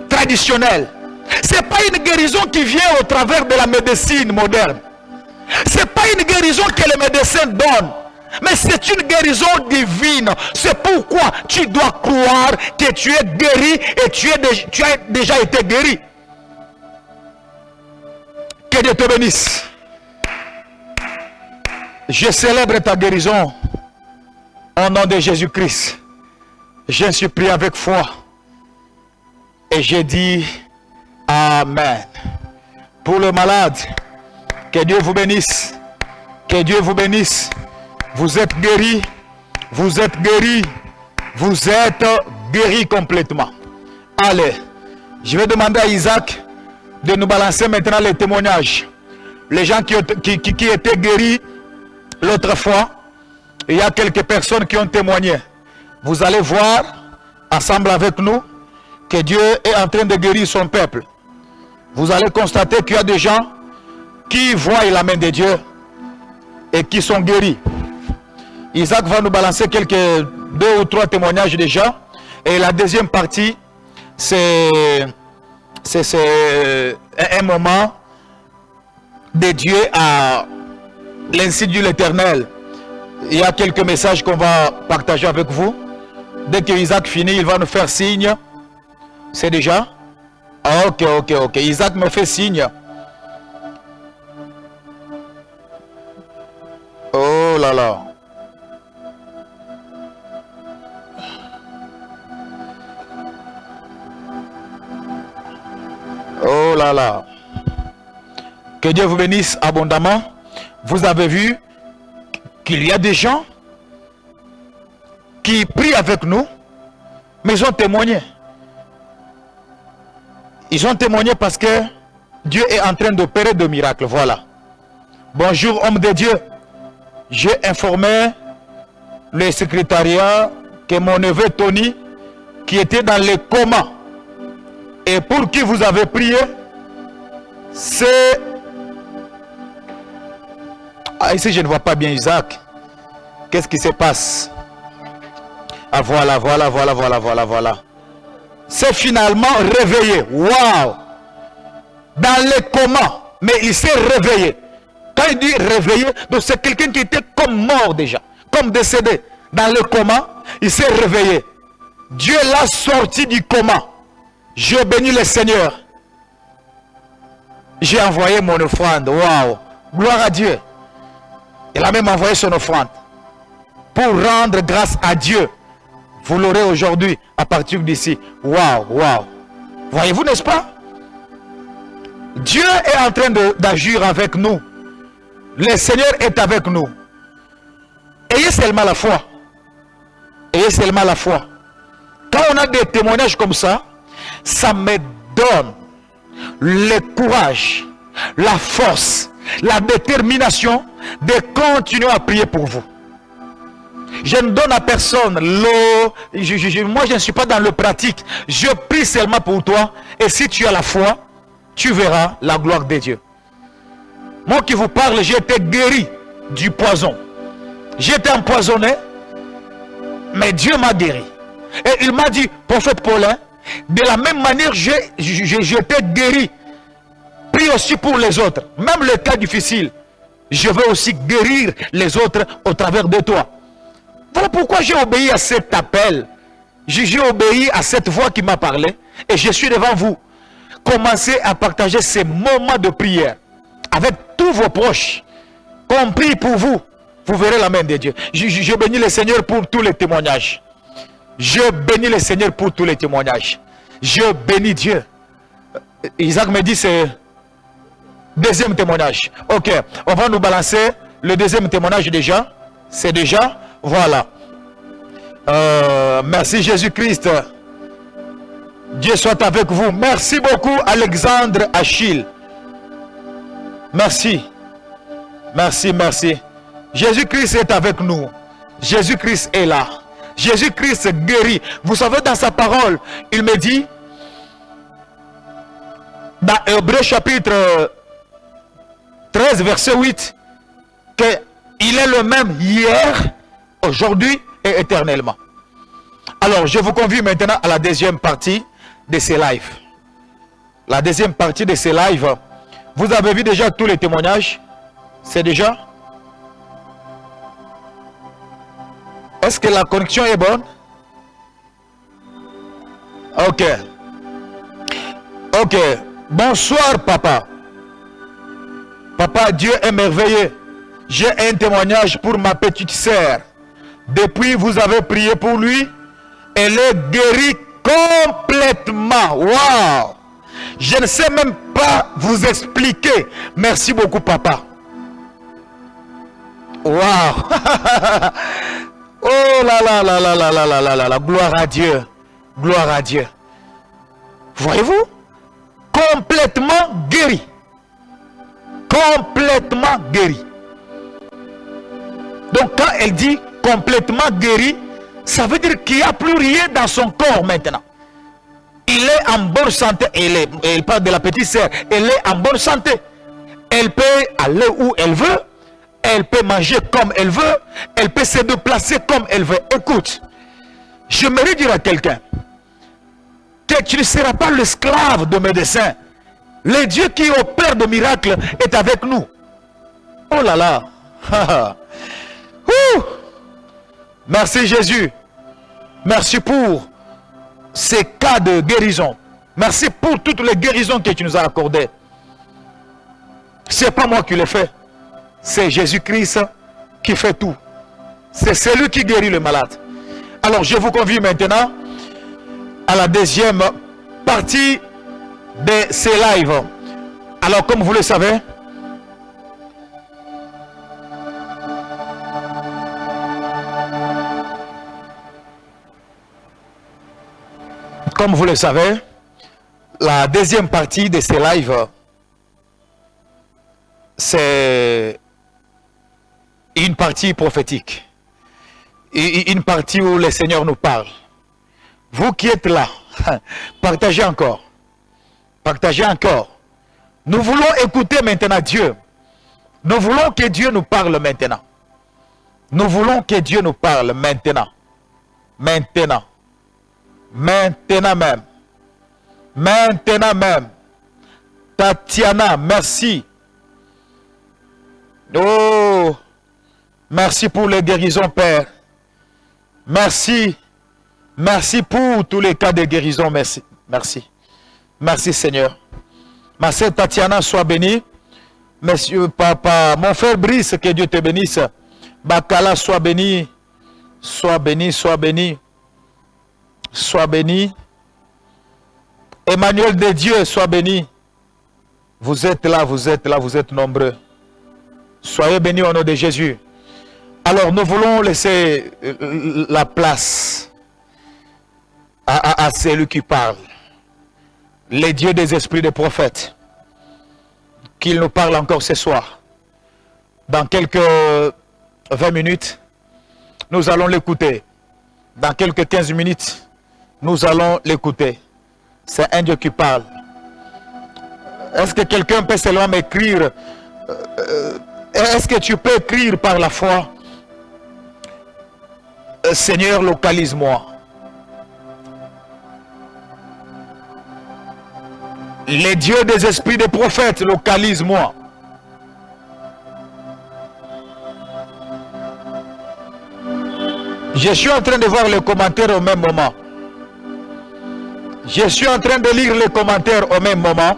traditionnels. Ce n'est pas une guérison qui vient au travers de la médecine moderne. Ce n'est pas une guérison que les médecins donnent. Mais c'est une guérison divine. C'est pourquoi tu dois croire que tu es guéri et tu as déjà été guéri. Que Dieu te bénisse. Je célèbre ta guérison au nom de Jésus-Christ. Je suis prié avec foi. Et j'ai dit Amen. Pour le malade, que Dieu vous bénisse. Que Dieu vous bénisse. Vous êtes guéri, vous êtes guéri, vous êtes guéri complètement. Allez, je vais demander à Isaac de nous balancer maintenant les témoignages. Les gens qui étaient guéris l'autre fois, il y a quelques personnes qui ont témoigné. Vous allez voir, ensemble avec nous, que Dieu est en train de guérir son peuple. Vous allez constater qu'il y a des gens qui voient la main de Dieu et qui sont guéris. Isaac va nous balancer deux ou trois témoignages déjà. Et la deuxième partie, c'est un moment dédié à l'Institut de l'Éternel. Il y a quelques messages qu'on va partager avec vous. Dès que Isaac finit, il va nous faire signe. C'est déjà? Ok. Isaac me fait signe. Oh là là. Oh là là. Que Dieu vous bénisse abondamment. Vous avez vu qu'il y a des gens qui prient avec nous, mais ils ont témoigné. Ils ont témoigné parce que Dieu est en train d'opérer de miracles. Voilà. Bonjour, homme de Dieu. J'ai informé le secrétariat que mon neveu Tony, qui était dans le coma, et pour qui vous avez prié, c'est... Ah, ici je ne vois pas bien Isaac. Qu'est-ce qui se passe? Ah voilà. C'est finalement réveillé. Waouh! Dans le coma, mais il s'est réveillé. Quand il dit réveillé, donc c'est quelqu'un qui était comme mort déjà, comme décédé. Dans le coma, il s'est réveillé. Dieu l'a sorti du coma. Je bénis le Seigneur. J'ai envoyé mon offrande. Waouh! Gloire à Dieu. Il a même envoyé son offrande pour rendre grâce à Dieu. Vous l'aurez aujourd'hui à partir d'ici. Waouh! Voyez-vous, n'est-ce pas? Dieu est en train d'agir avec nous. Le Seigneur est avec nous. Ayez seulement la foi. Ayez seulement la foi. Quand on a des témoignages comme ça, ça me donne le courage, la force, la détermination de continuer à prier pour vous. Je ne donne à personne l'eau. Moi, je ne suis pas dans le pratique. Je prie seulement pour toi. Et si tu as la foi, tu verras la gloire de Dieu. Moi qui vous parle, j'ai été guéri du poison. J'étais empoisonné, mais Dieu m'a guéri. Et il m'a dit, prophète Paulin, de la même manière, j'ai été guéri. Prie aussi pour les autres. Même le cas difficile, je veux aussi guérir les autres au travers de toi. Voilà pourquoi j'ai obéi à cet appel. J'ai obéi à cette voix qui m'a parlé. Et je suis devant vous. Commencez à partager ces moments de prière avec tous vos proches. Qu'on prie pour vous. Vous verrez la main de Dieu. Je bénis le Seigneur pour tous les témoignages. Je bénis le Seigneur pour tous les témoignages. Je bénis Dieu. Isaac me dit c'est deuxième témoignage. Ok, on va nous balancer le deuxième témoignage déjà. C'est déjà, voilà. Merci Jésus-Christ. Dieu soit avec vous. Merci beaucoup Alexandre Achille. Merci. Merci. Jésus-Christ est avec nous. Jésus-Christ est là. Jésus-Christ guérit. Vous savez, dans sa parole, il me dit, dans Hébreux chapitre 13, verset 8, qu'il est le même hier, aujourd'hui et éternellement. Alors, je vous convie maintenant à la deuxième partie de ces lives. La deuxième partie de ces lives, vous avez vu déjà tous les témoignages? C'est déjà? Est-ce que la connexion est bonne? Ok. Bonsoir, papa. Papa, Dieu est merveilleux. J'ai un témoignage pour ma petite sœur. Depuis, vous avez prié pour lui. Elle est guérie complètement. Waouh! Je ne sais même pas vous expliquer. Merci beaucoup, papa. Waouh! Oh là là, gloire à Dieu. Gloire à Dieu. Voyez-vous? Complètement guéri. Complètement guéri. Donc quand elle dit complètement guéri, ça veut dire qu'il n'y a plus rien dans son corps maintenant. Il est en bonne santé. Elle parle de la petite sœur. Elle est en bonne santé. Elle peut aller où elle veut. Elle peut manger comme elle veut. Elle peut se déplacer comme elle veut. Écoute, j'aimerais dire à quelqu'un que tu ne seras pas l'esclave de médecin. Le Dieu qui opère de miracles est avec nous. Oh là là. Merci Jésus. Merci pour ces cas de guérison. Merci pour toutes les guérisons que tu nous as accordées. Ce n'est pas moi qui le fais. C'est Jésus-Christ qui fait tout. C'est celui qui guérit le malade. Alors je vous convie maintenant à la deuxième partie de ces lives. Alors, comme vous le savez, la deuxième partie de ces lives, c'est une partie prophétique, une partie où le Seigneur nous parle. Vous qui êtes là, partagez encore. Partagez encore. Nous voulons écouter maintenant Dieu. Nous voulons que Dieu nous parle maintenant. Nous voulons que Dieu nous parle maintenant. Maintenant. Maintenant même. Maintenant même. Tatiana, merci. Oh, merci pour les guérisons, Père. Merci. Merci pour tous les cas de guérison. Merci. Merci. Merci, Seigneur. Ma sœur Tatiana, sois bénie. Monsieur, papa, mon frère Brice, que Dieu te bénisse. Bakala, sois béni. Sois béni, sois béni. Sois béni. Emmanuel de Dieu, sois béni. Vous êtes là, vous êtes là, vous êtes nombreux. Soyez bénis au nom de Jésus. Alors, nous voulons laisser la place à celui qui parle. Les dieux des esprits des prophètes. Qu'il nous parle encore ce soir. Dans quelques 20 minutes, nous allons l'écouter. Dans quelques 15 minutes, nous allons l'écouter. C'est un Dieu qui parle. Est-ce que quelqu'un peut seulement m'écrire? Est-ce que tu peux écrire par la foi? Seigneur, localise-moi. Les dieux des esprits des prophètes, localise-moi. Je suis en train de voir les commentaires au même moment. Je suis en train de lire les commentaires au même moment.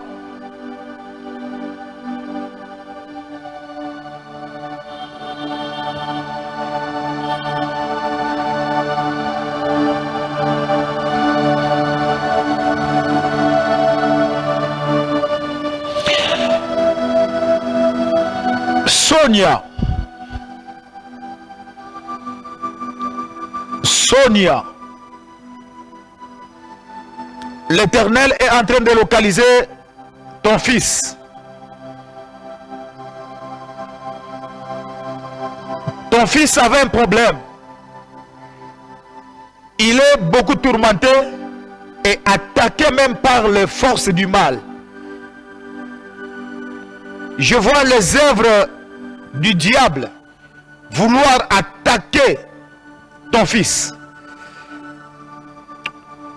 Sonia, l'Éternel est en train de localiser ton fils. Ton fils avait un problème. Il est beaucoup tourmenté et attaqué même par les forces du mal. Je vois les œuvres du diable vouloir attaquer ton fils.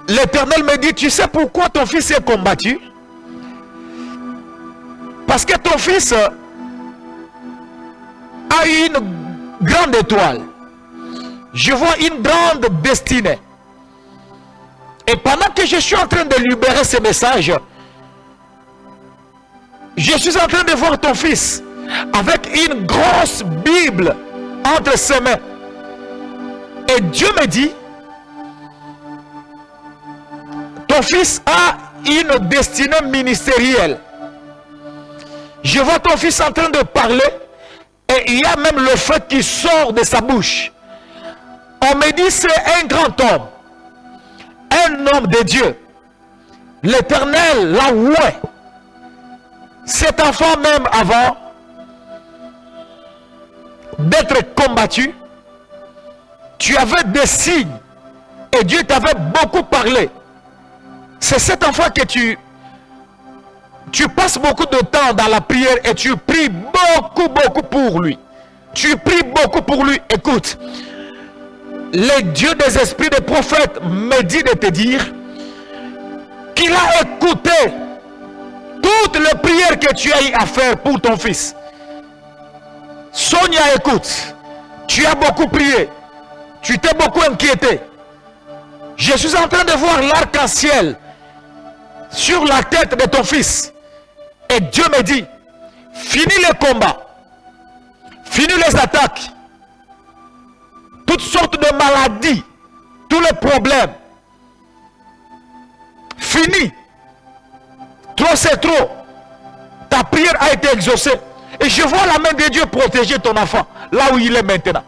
L'Éternel me dit, tu sais pourquoi ton fils est combattu? Parce que ton fils a une grande étoile. Je vois une grande destinée. Et pendant que je suis en train de libérer ce message, je suis en train de voir ton fils avec une grosse Bible entre ses mains. Et Dieu me dit, ton fils a une destinée ministérielle. Je vois ton fils en train de parler et il y a même le feu qui sort de sa bouche. On me dit c'est un grand homme, un homme de Dieu. L'Éternel l'a oué. Cet enfant même avant d'être combattu, tu avais des signes et Dieu t'avait beaucoup parlé. C'est cet enfant que tu passes beaucoup de temps dans la prière et tu pries beaucoup pour lui. Tu pries beaucoup pour lui. Écoute, le Dieu des esprits des prophètes me dit de te dire qu'il a écouté toutes les prières que tu as eu à faire pour ton fils. Sonia, écoute, tu as beaucoup prié, tu t'es beaucoup inquiété. Je suis en train de voir l'arc-en-ciel sur la tête de ton fils. Et Dieu me dit, finis le combat, finis les attaques, toutes sortes de maladies, tous les problèmes. Finis Trop, c'est trop. Ta prière a été exaucée. Et je vois la main de Dieu protéger ton enfant, là où il est maintenant.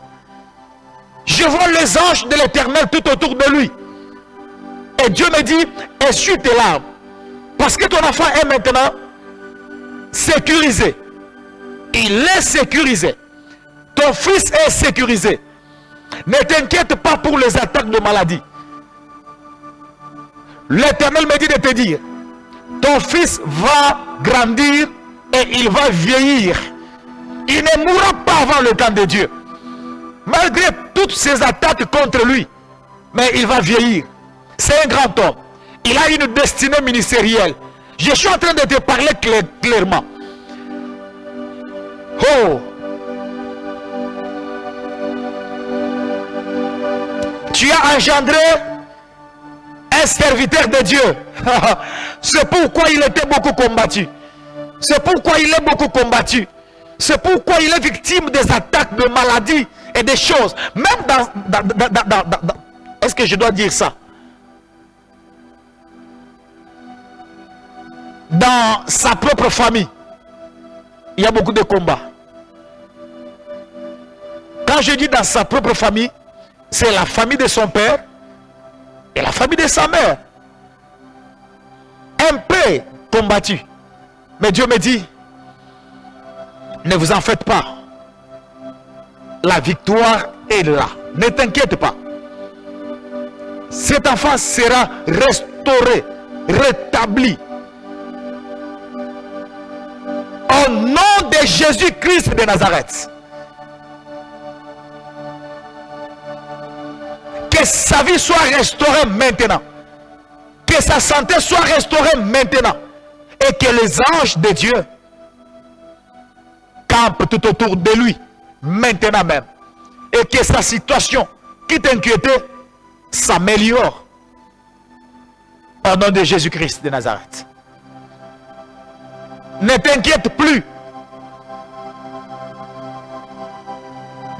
Je vois les anges de l'Éternel tout autour de lui. Et Dieu me dit, essuie tes larmes. Parce que ton enfant est maintenant sécurisé. Il est sécurisé. Ton fils est sécurisé. Ne t'inquiète pas pour les attaques de maladie. L'Éternel me dit de te dire, ton fils va grandir et il va vieillir. Il ne mourra pas avant le temps de Dieu. Malgré toutes ces attaques contre lui, mais il va vieillir. C'est un grand homme. Il a une destinée ministérielle. Je suis en train de te parler clairement. Oh! Tu as engendré un serviteur de Dieu. C'est pourquoi il était beaucoup combattu. C'est pourquoi il est beaucoup combattu. C'est pourquoi il est victime des attaques de maladies et des choses. Même dans est-ce que je dois dire ça? Dans sa propre famille, il y a beaucoup de combats. Quand je dis dans sa propre famille, c'est la famille de son père et la famille de sa mère. Un peu combattu. Mais Dieu me dit, ne vous en faites pas. La victoire est là. Ne t'inquiète pas. Cet enfant sera restauré, rétabli. Au nom de Jésus-Christ de Nazareth. Que sa vie soit restaurée maintenant. Que sa santé soit restaurée maintenant. Et que les anges de Dieu campent tout autour de lui. Maintenant même. Et que sa situation qui t'inquiétait s'améliore. Au nom de Jésus-Christ de Nazareth. Ne t'inquiète plus.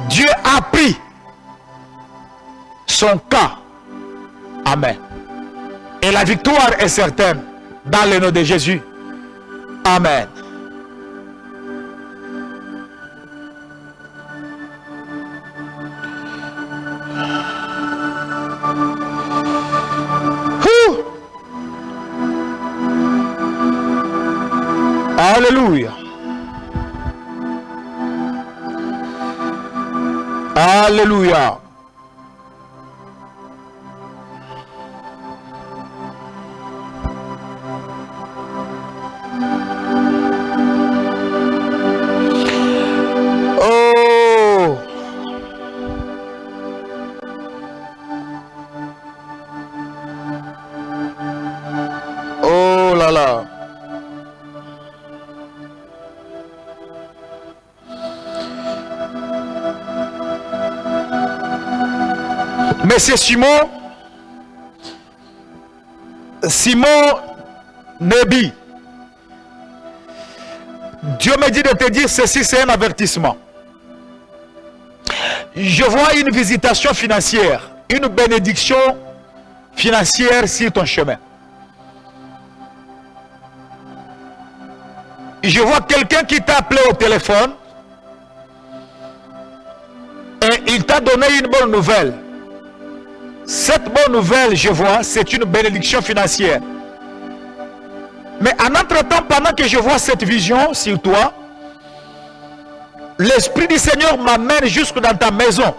Dieu a pris son cas. Amen. Et la victoire est certaine dans le nom de Jésus. Amen. Alléluia. Alléluia. Oh. Oh là là. Monsieur Simon Nebi, Dieu me dit de te dire ceci, c'est un avertissement. Je vois une visitation financière, une bénédiction financière sur ton chemin. Je vois quelqu'un qui t'a appelé au téléphone et il t'a donné une bonne nouvelle. Cette bonne nouvelle, je vois, c'est une bénédiction financière. Mais en entre-temps, pendant que je vois cette vision sur toi, l'Esprit du Seigneur m'amène jusque dans ta maison.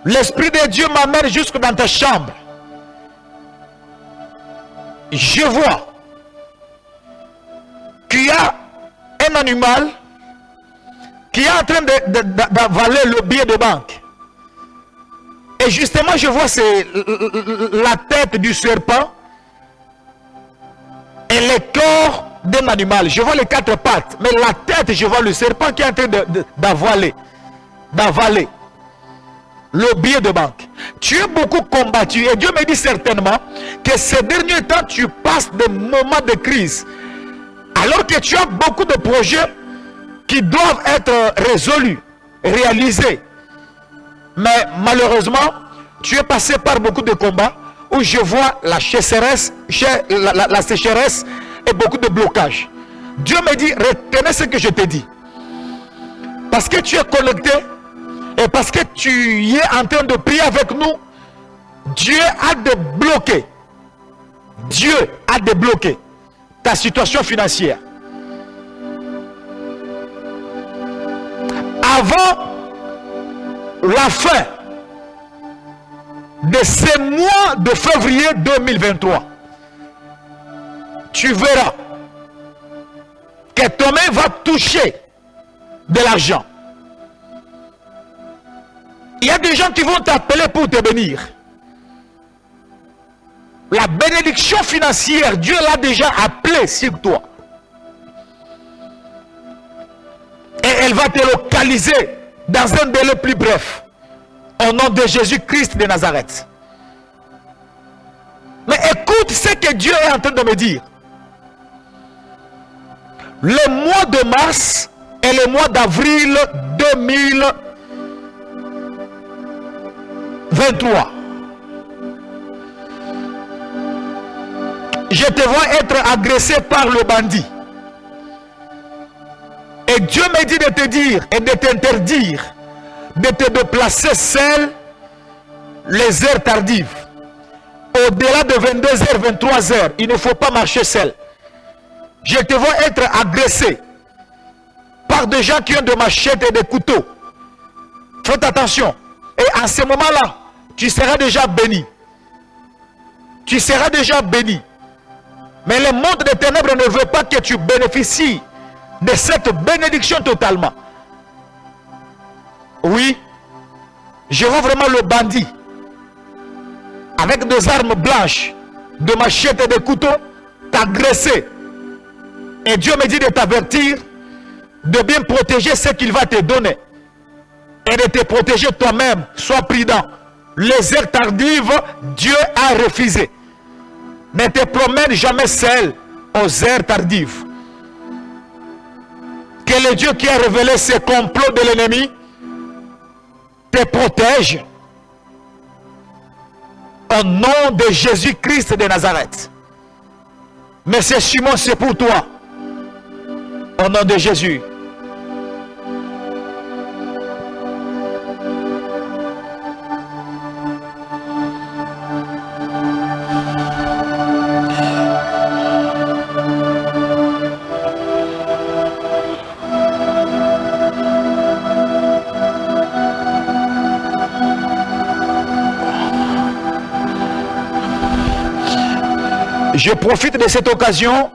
L'Esprit de Dieu m'amène jusque dans ta chambre. Je vois qu'il y a un animal qui est en train d'avaler le billet de banque. Et justement, je vois la tête du serpent et le corps d'un animal. Je vois les quatre pattes, mais la tête, je vois le serpent qui est en train d'avaler le billet de banque. Tu es beaucoup combattu et Dieu me dit certainement que ces derniers temps, tu passes des moments de crise. Alors que tu as beaucoup de projets qui doivent être résolus, réalisés. Mais malheureusement, tu es passé par beaucoup de combats où je vois la sécheresse et beaucoup de blocages. Dieu me dit, retenez ce que je te dis. Parce que tu es connecté et parce que tu y es en train de prier avec nous, Dieu a débloqué. Dieu a débloqué ta situation financière. Avant la fin de ce mois de février 2023, tu verras que ton main va toucher de l'argent. Il y a des gens qui vont t'appeler pour te bénir. La bénédiction financière, Dieu l'a déjà appelée sur toi. Et elle va te localiser dans un délai plus bref. Au nom de Jésus-Christ de Nazareth. Mais écoute ce que Dieu est en train de me dire. Le mois de mars et le mois d'avril 2023. Je te vois être agressé par le bandit. Et Dieu me dit de te dire et de t'interdire de te déplacer seul les heures tardives. Au-delà de 22h, 23h, il ne faut pas marcher seul. Je te vois être agressé par des gens qui ont des machettes et des couteaux. Faites attention. Et en ce moment-là, tu seras déjà béni. Tu seras déjà béni. Mais le monde des ténèbres ne veut pas que tu bénéficies de cette bénédiction totalement. Oui, je vois vraiment le bandit avec des armes blanches, de machettes et de couteaux t'agresser. Et Dieu me dit de t'avertir de bien protéger ce qu'il va te donner et de te protéger toi-même. Sois prudent. Les heures tardives, Dieu a refusé. Ne te promène jamais seul aux heures tardives. Que le Dieu qui a révélé ces complots de l'ennemi te protège au nom de Jésus-Christ de Nazareth. Monsieur Simon, c'est pour toi. Au nom de Jésus. Je profite de cette occasion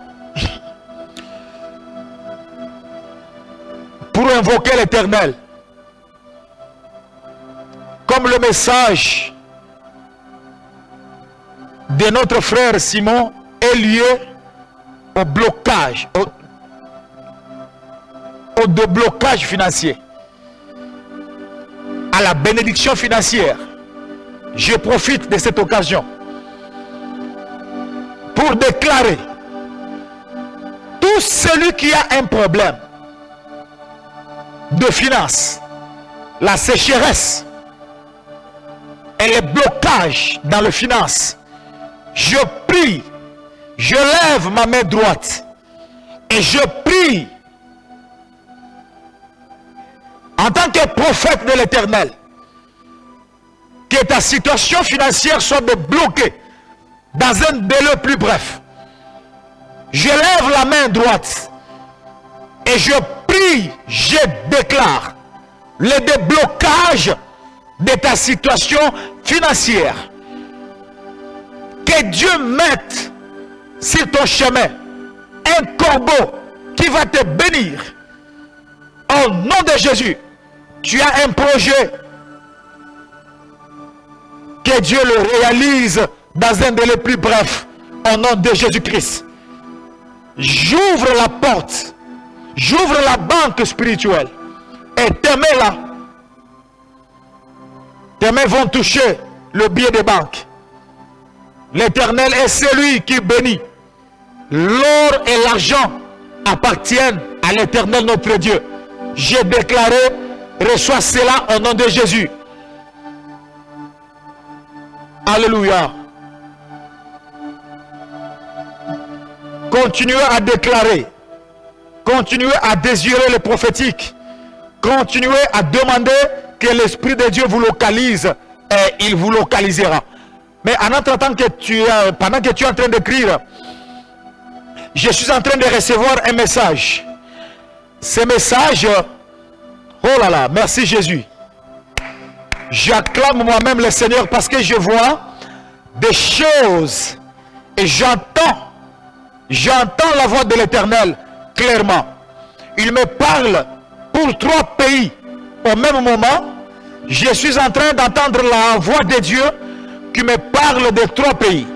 pour invoquer l'Éternel. Comme le message de notre frère Simon est lié au blocage, au déblocage financier, à la bénédiction financière. Je profite de cette occasion pour déclarer tout celui qui a un problème de finances, la sécheresse et les blocages dans les finances, je prie, je lève ma main droite et je prie en tant que prophète de l'Éternel que ta situation financière soit débloquée dans un délai plus bref. Je lève la main droite et je prie, je déclare le déblocage de ta situation financière. Que Dieu mette sur ton chemin un corbeau qui va te bénir. Au nom de Jésus, tu as un projet, que Dieu le réalise dans un délai plus bref, au nom de Jésus-Christ. J'ouvre la porte, j'ouvre la banque spirituelle et tes mains là, tes mains vont toucher le billet de banque. L'Éternel est celui qui bénit. L'or et l'argent appartiennent à l'Éternel notre Dieu. J'ai déclaré, reçois cela au nom de Jésus. Alléluia. Continuez à déclarer. Continuez à désirer le prophétique. Continuez à demander que l'Esprit de Dieu vous localise et il vous localisera. Mais en attendant que pendant que tu es en train d'écrire, je suis en train de recevoir un message. Ce message, oh là là, merci Jésus. J'acclame moi-même le Seigneur parce que je vois des choses et j'entends la voix de l'Éternel clairement. Il me parle pour 3 pays au même moment. Je suis en train d'entendre la voix de Dieu qui me parle de 3 pays.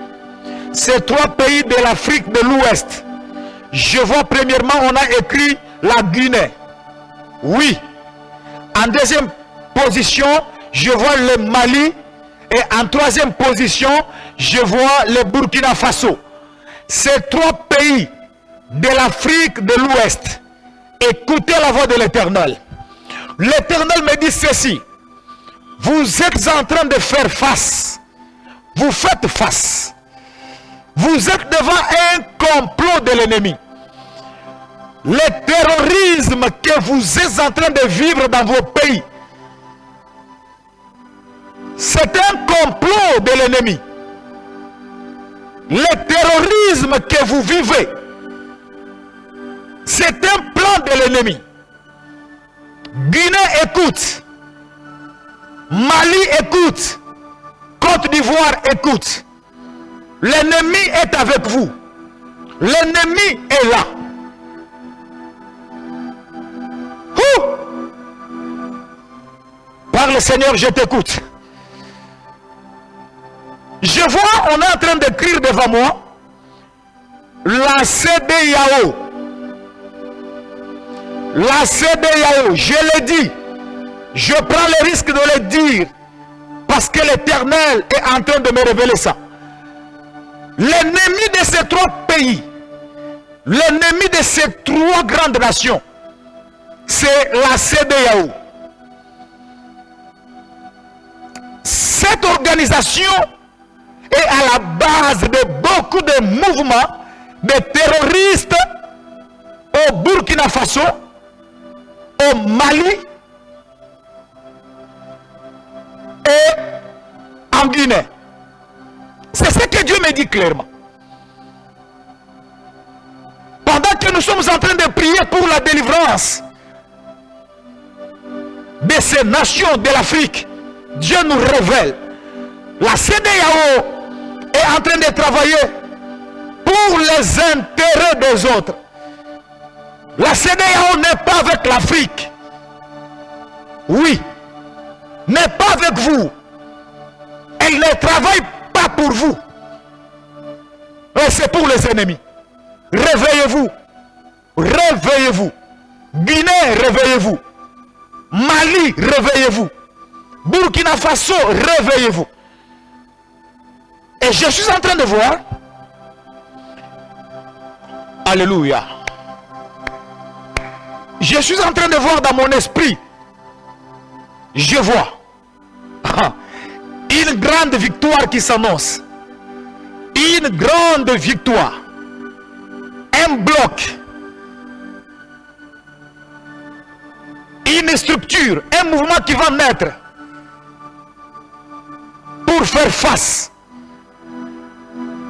Ces 3 pays de l'Afrique de l'Ouest. Je vois premièrement, on a écrit la Guinée. Oui. En deuxième position, je vois le Mali. Et en troisième position, je vois le Burkina Faso. Ces 3 pays de l'Afrique de l'Ouest. Écoutez la voix de l'Éternel. L'Éternel me dit ceci. Vous êtes en train de faire face. Vous faites face. Vous êtes devant un complot de l'ennemi. Le terrorisme que vous êtes en train de vivre dans vos pays, c'est un complot de l'ennemi. Le terrorisme que vous vivez, c'est un plan de l'ennemi. Guinée écoute. Mali écoute. Côte d'Ivoire écoute. L'ennemi est avec vous. L'ennemi est là. Par le Seigneur, je t'écoute. Je vois, on est en train d'écrire devant moi la CEDEAO. La CEDEAO, je l'ai dit. Je prends le risque de le dire parce que l'Éternel est en train de me révéler ça. L'ennemi de ces 3 pays, l'ennemi de ces 3 grandes nations, c'est la CEDEAO. Cette organisation est à la base de beaucoup de mouvements de terroristes au Burkina Faso, au Mali et en Guinée. C'est ce que Dieu me dit clairement. Pendant que nous sommes en train de prier pour la délivrance de ces nations de l'Afrique, Dieu nous révèle. La CEDEAO est en train de travailler pour les intérêts des autres. La CEDEAO n'est pas avec l'Afrique. Oui. N'est pas avec vous. Elle ne travaille pas pour vous. Et c'est pour les ennemis. Réveillez-vous. Réveillez-vous. Guinée, réveillez-vous. Mali, réveillez-vous. Burkina Faso, réveillez-vous. Et je suis en train de voir. Alléluia. Je suis en train de voir dans mon esprit. Je vois une grande victoire qui s'annonce. Une grande victoire. Un bloc. Une structure. Un mouvement qui va naître. Pour faire face.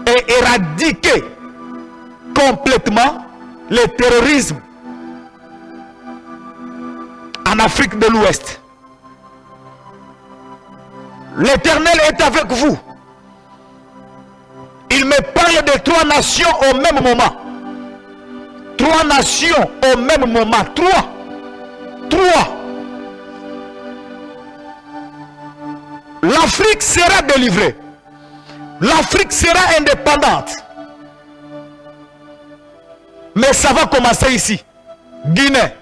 Et éradiquer complètement le terrorisme en Afrique de l'Ouest. L'Éternel est avec vous. Il me parle de 3 nations au même moment. 3 nations au même moment. 3. L'Afrique sera délivrée. L'Afrique sera indépendante. Mais ça va commencer ici. Guinée,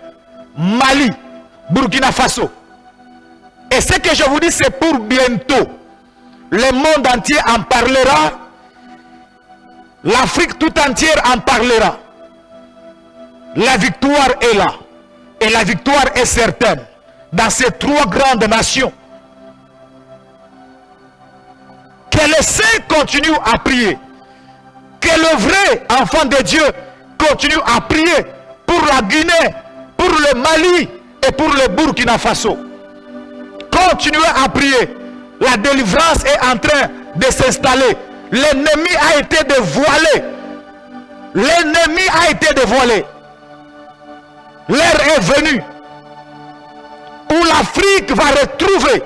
Mali, Burkina Faso. Et ce que je vous dis, c'est pour bientôt. Le monde entier en parlera. L'Afrique tout entière en parlera. La victoire est là. Et la victoire est certaine. Dans ces 3 grandes nations. Que les saints continuent à prier. Que le vrai enfant de Dieu continue à prier pour la Guinée, pour le Mali et pour le Burkina Faso. Continuez à prier. La délivrance est en train de s'installer. L'ennemi a été dévoilé. L'ennemi a été dévoilé. L'heure est venue où l'Afrique va retrouver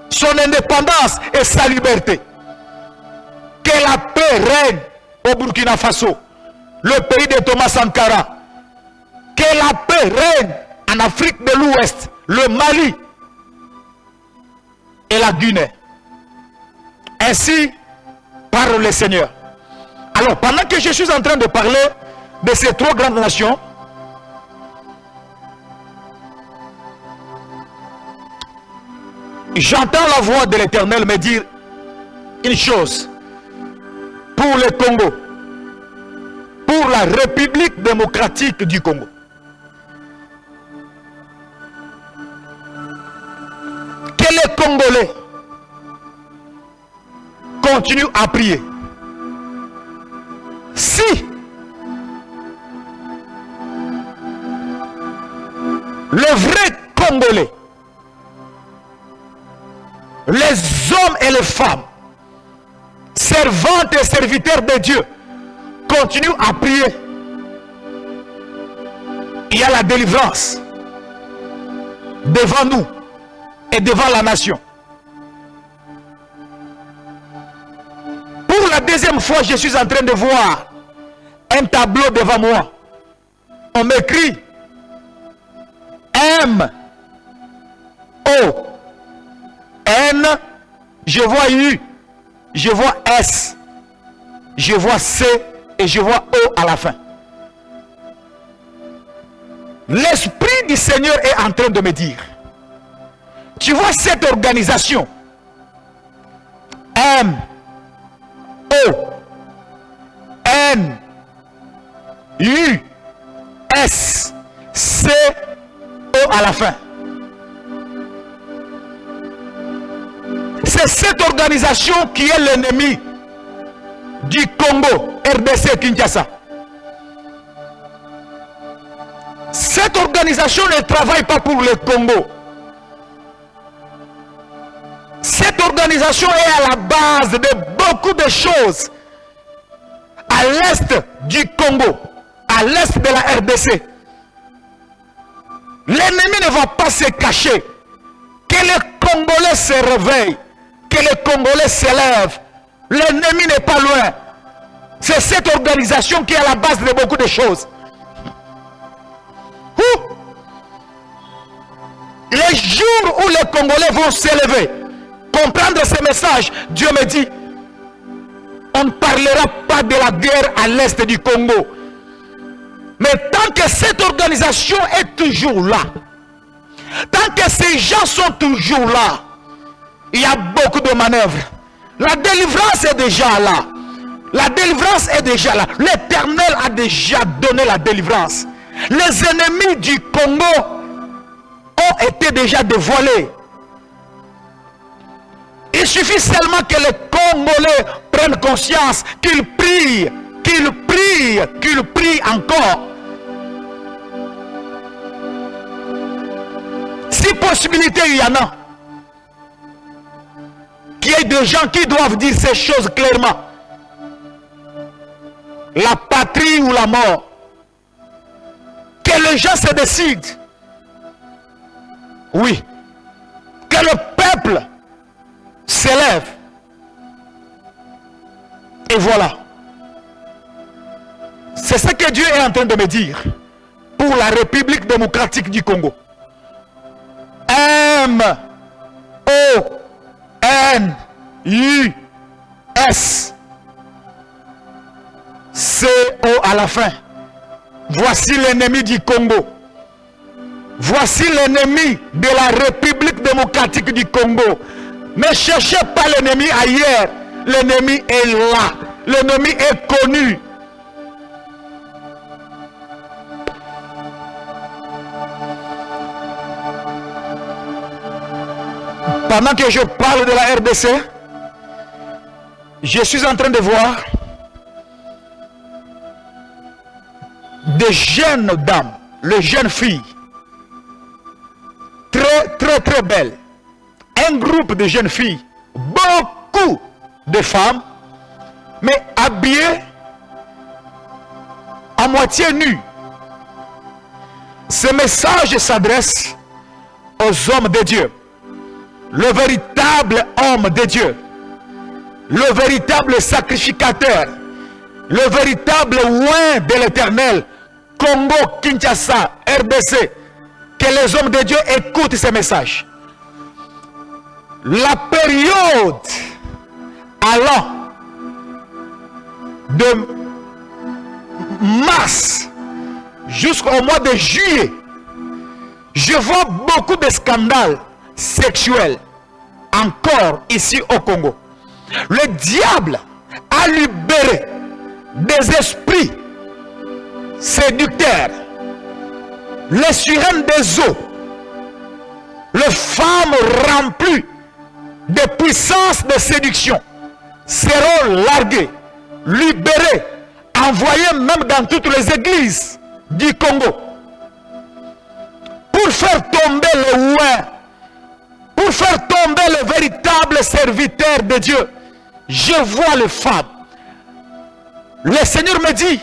son indépendance et sa liberté. Que la paix règne au Burkina Faso, le pays de Thomas Sankara. Que la paix règne en Afrique de l'Ouest, le Mali et la Guinée. Ainsi parle le Seigneur. Alors, pendant que je suis en train de parler de ces trois grandes nations, j'entends la voix de l'Éternel me dire une chose pour le Congo, pour la République démocratique du Congo. Que les Congolais continuent à prier. Si le vrai Congolais, les hommes et les femmes, servantes et serviteurs de Dieu, continuent à prier, il y a la délivrance devant nous et devant la nation. Pour la deuxième fois, je suis en train de voir un tableau devant moi. On m'écrit M O N, je vois U, je vois S, je vois C et je vois O à la fin. L'Esprit du Seigneur est en train de me dire, tu vois cette organisation M O N U S C O à la fin. C'est cette organisation qui est l'ennemi du Congo, RDC Kinshasa. Cette organisation ne travaille pas pour le Congo. Cette organisation est à la base de beaucoup de choses à l'est du Congo, à l'est de la RDC. L'ennemi ne va pas se cacher. Que les Congolais se réveillent, que les Congolais s'élèvent. L'ennemi n'est pas loin. C'est cette organisation qui est à la base de beaucoup de choses. Les jours où les Congolais vont s'élever, comprendre ce message, Dieu me dit, on ne parlera pas de la guerre à l'est du Congo. Mais tant que cette organisation est toujours là, tant que ces gens sont toujours là, il y a beaucoup de manœuvres. La délivrance est déjà là. La délivrance est déjà là. L'Éternel a déjà donné la délivrance. Les ennemis du Congo ont été déjà dévoilés. Il suffit seulement que les Congolais prennent conscience qu'ils prient, qu'ils prient encore. Si possibilité il y en a, qu'il y ait des gens qui doivent dire ces choses clairement. La patrie ou la mort. Que les gens se décident. Oui. Que le peuple s'élève. Et voilà. C'est ce que Dieu est en train de me dire pour la République démocratique du Congo. M O N U S C O à la fin. Voici l'ennemi du Congo. Voici l'ennemi de la République démocratique du Congo. Ne cherchez pas l'ennemi ailleurs. L'ennemi est là. L'ennemi est connu. Pendant que je parle de la RDC, je suis en train de voir de jeunes dames, les jeunes filles, très belles. Un groupe de jeunes filles, beaucoup de femmes, mais habillées à moitié nues. Ce message s'adresse aux hommes de Dieu, le véritable homme de Dieu, le véritable sacrificateur, le véritable oint de l'Éternel, Congo, Kinshasa, RDC, que les hommes de Dieu écoutent ces messages. La période allant de mars jusqu'au mois de juillet, je vois beaucoup de scandales sexuels encore ici au Congo. Le diable a libéré des esprits séducteurs, les sirènes des eaux, les femmes remplies de puissance de séduction seront larguées, libérées, envoyées même dans toutes les églises du Congo pour faire tomber le oint, pour faire tomber le véritable serviteur de Dieu. Je vois les femmes. Le Seigneur me dit,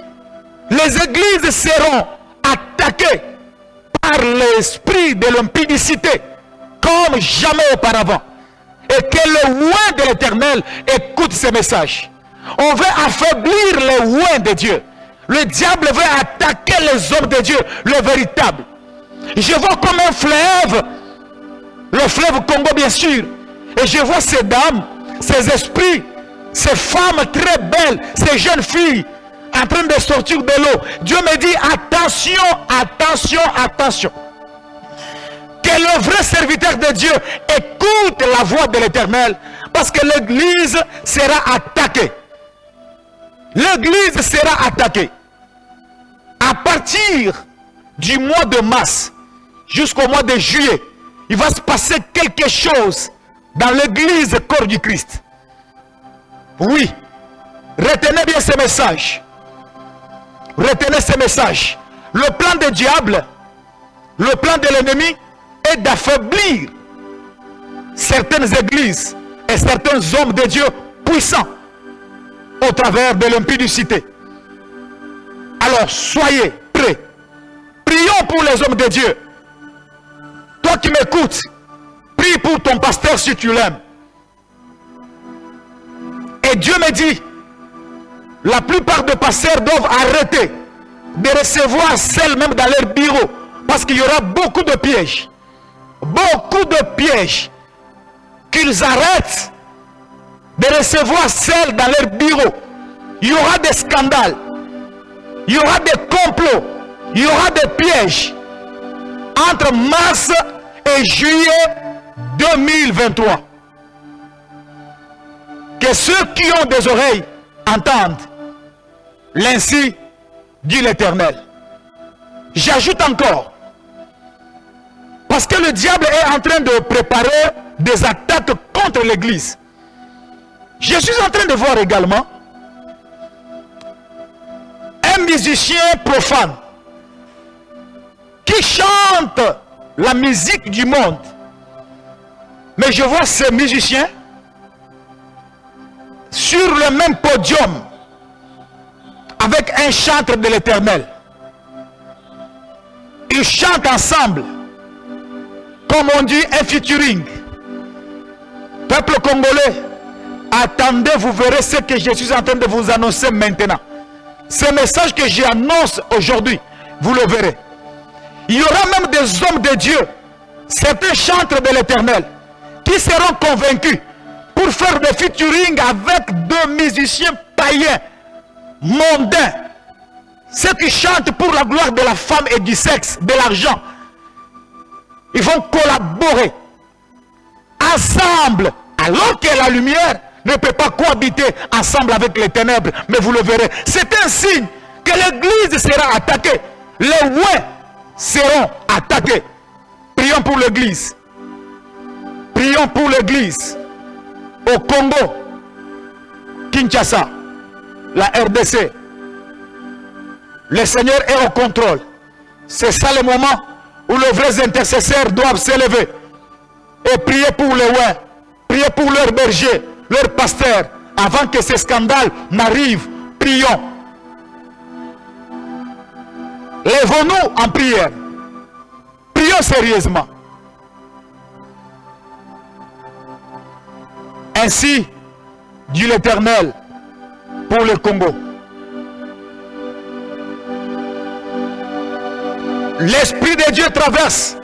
les églises seront attaquées par l'esprit de l'impudicité comme jamais auparavant. Et que le oint de l'Éternel écoute ces messages. On veut affaiblir le oint de Dieu. Le diable veut attaquer les hommes de Dieu, le véritable. Je vois comme un fleuve, le fleuve Congo bien sûr, et je vois ces dames, ces esprits, ces femmes très belles, ces jeunes filles en train de sortir de l'eau. Dieu me dit attention, attention, attention. Que le vrai serviteur de Dieu écoute la voix de l'Éternel, parce que l'église sera attaquée. L'église sera attaquée. À partir du mois de mars jusqu'au mois de juillet, il va se passer quelque chose dans l'église corps du Christ. Oui, retenez bien ce message. Retenez ce message. Le plan du diable, le plan de l'ennemi est d'affaiblir certaines églises et certains hommes de Dieu puissants au travers de l'impudicité. Alors soyez prêts. Prions pour les hommes de Dieu. Toi qui m'écoutes, prie pour ton pasteur si tu l'aimes. Et Dieu me dit, la plupart des pasteurs doivent arrêter de recevoir celles même dans leur bureau, parce qu'il y aura beaucoup de pièges. Beaucoup de pièges. Qu'ils arrêtent de recevoir celles dans leur bureau. Il y aura des scandales. Il y aura des complots. Il y aura des pièges. Entre mars et juillet 2023. Que ceux qui ont des oreilles entendent. L'ainsi dit l'Éternel. J'ajoute encore. Parce que le diable est en train de préparer des attaques contre l'église. Je suis en train de voir également un musicien profane qui chante la musique du monde. Mais je vois ce musicien sur le même podium avec un chanteur de l'Éternel. Ils chantent ensemble, comme on dit, un featuring. Peuple congolais, attendez, vous verrez ce que je suis en train de vous annoncer maintenant. Ce message que j'annonce aujourd'hui, vous le verrez. Il y aura même des hommes de Dieu, certains chanteurs de l'Éternel, qui seront convaincus pour faire des featuring avec deux musiciens païens, mondains, ceux qui chantent pour la gloire de la femme et du sexe, de l'argent. Ils vont collaborer ensemble, alors que la lumière ne peut pas cohabiter ensemble avec les ténèbres. Mais vous le verrez, c'est un signe que l'église sera attaquée. Les oints seront attaqués. Prions pour l'église. Prions pour l'église au Congo, Kinshasa, la RDC, Le Seigneur est au contrôle. C'est ça le moment où les vrais intercesseurs doivent s'élever et prier pour les ouins, prier pour leurs bergers, leurs pasteurs, avant que ces scandales n'arrivent. Prions. Lèvons-nous en prière. Prions sérieusement. Ainsi, dit l'Éternel pour le Congo. L'Esprit de Dieu traverse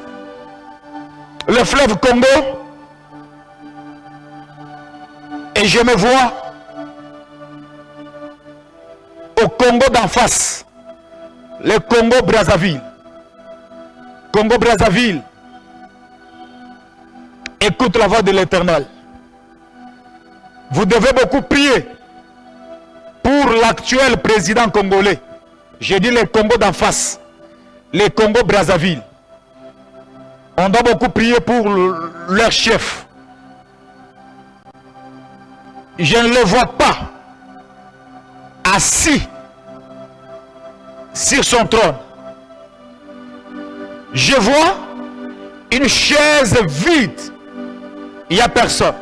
le fleuve Congo et je me vois au Congo d'en face, le Congo-Brazzaville. Congo-Brazzaville, écoute la voix de l'Éternel. Vous devez beaucoup prier pour l'actuel président congolais. J'ai dit le Congo d'en face, le Congo-Brazzaville. On doit beaucoup prier pour leur chef. Je ne le vois pas assis sur son trône. Je vois une chaise vide. Il n'y a personne.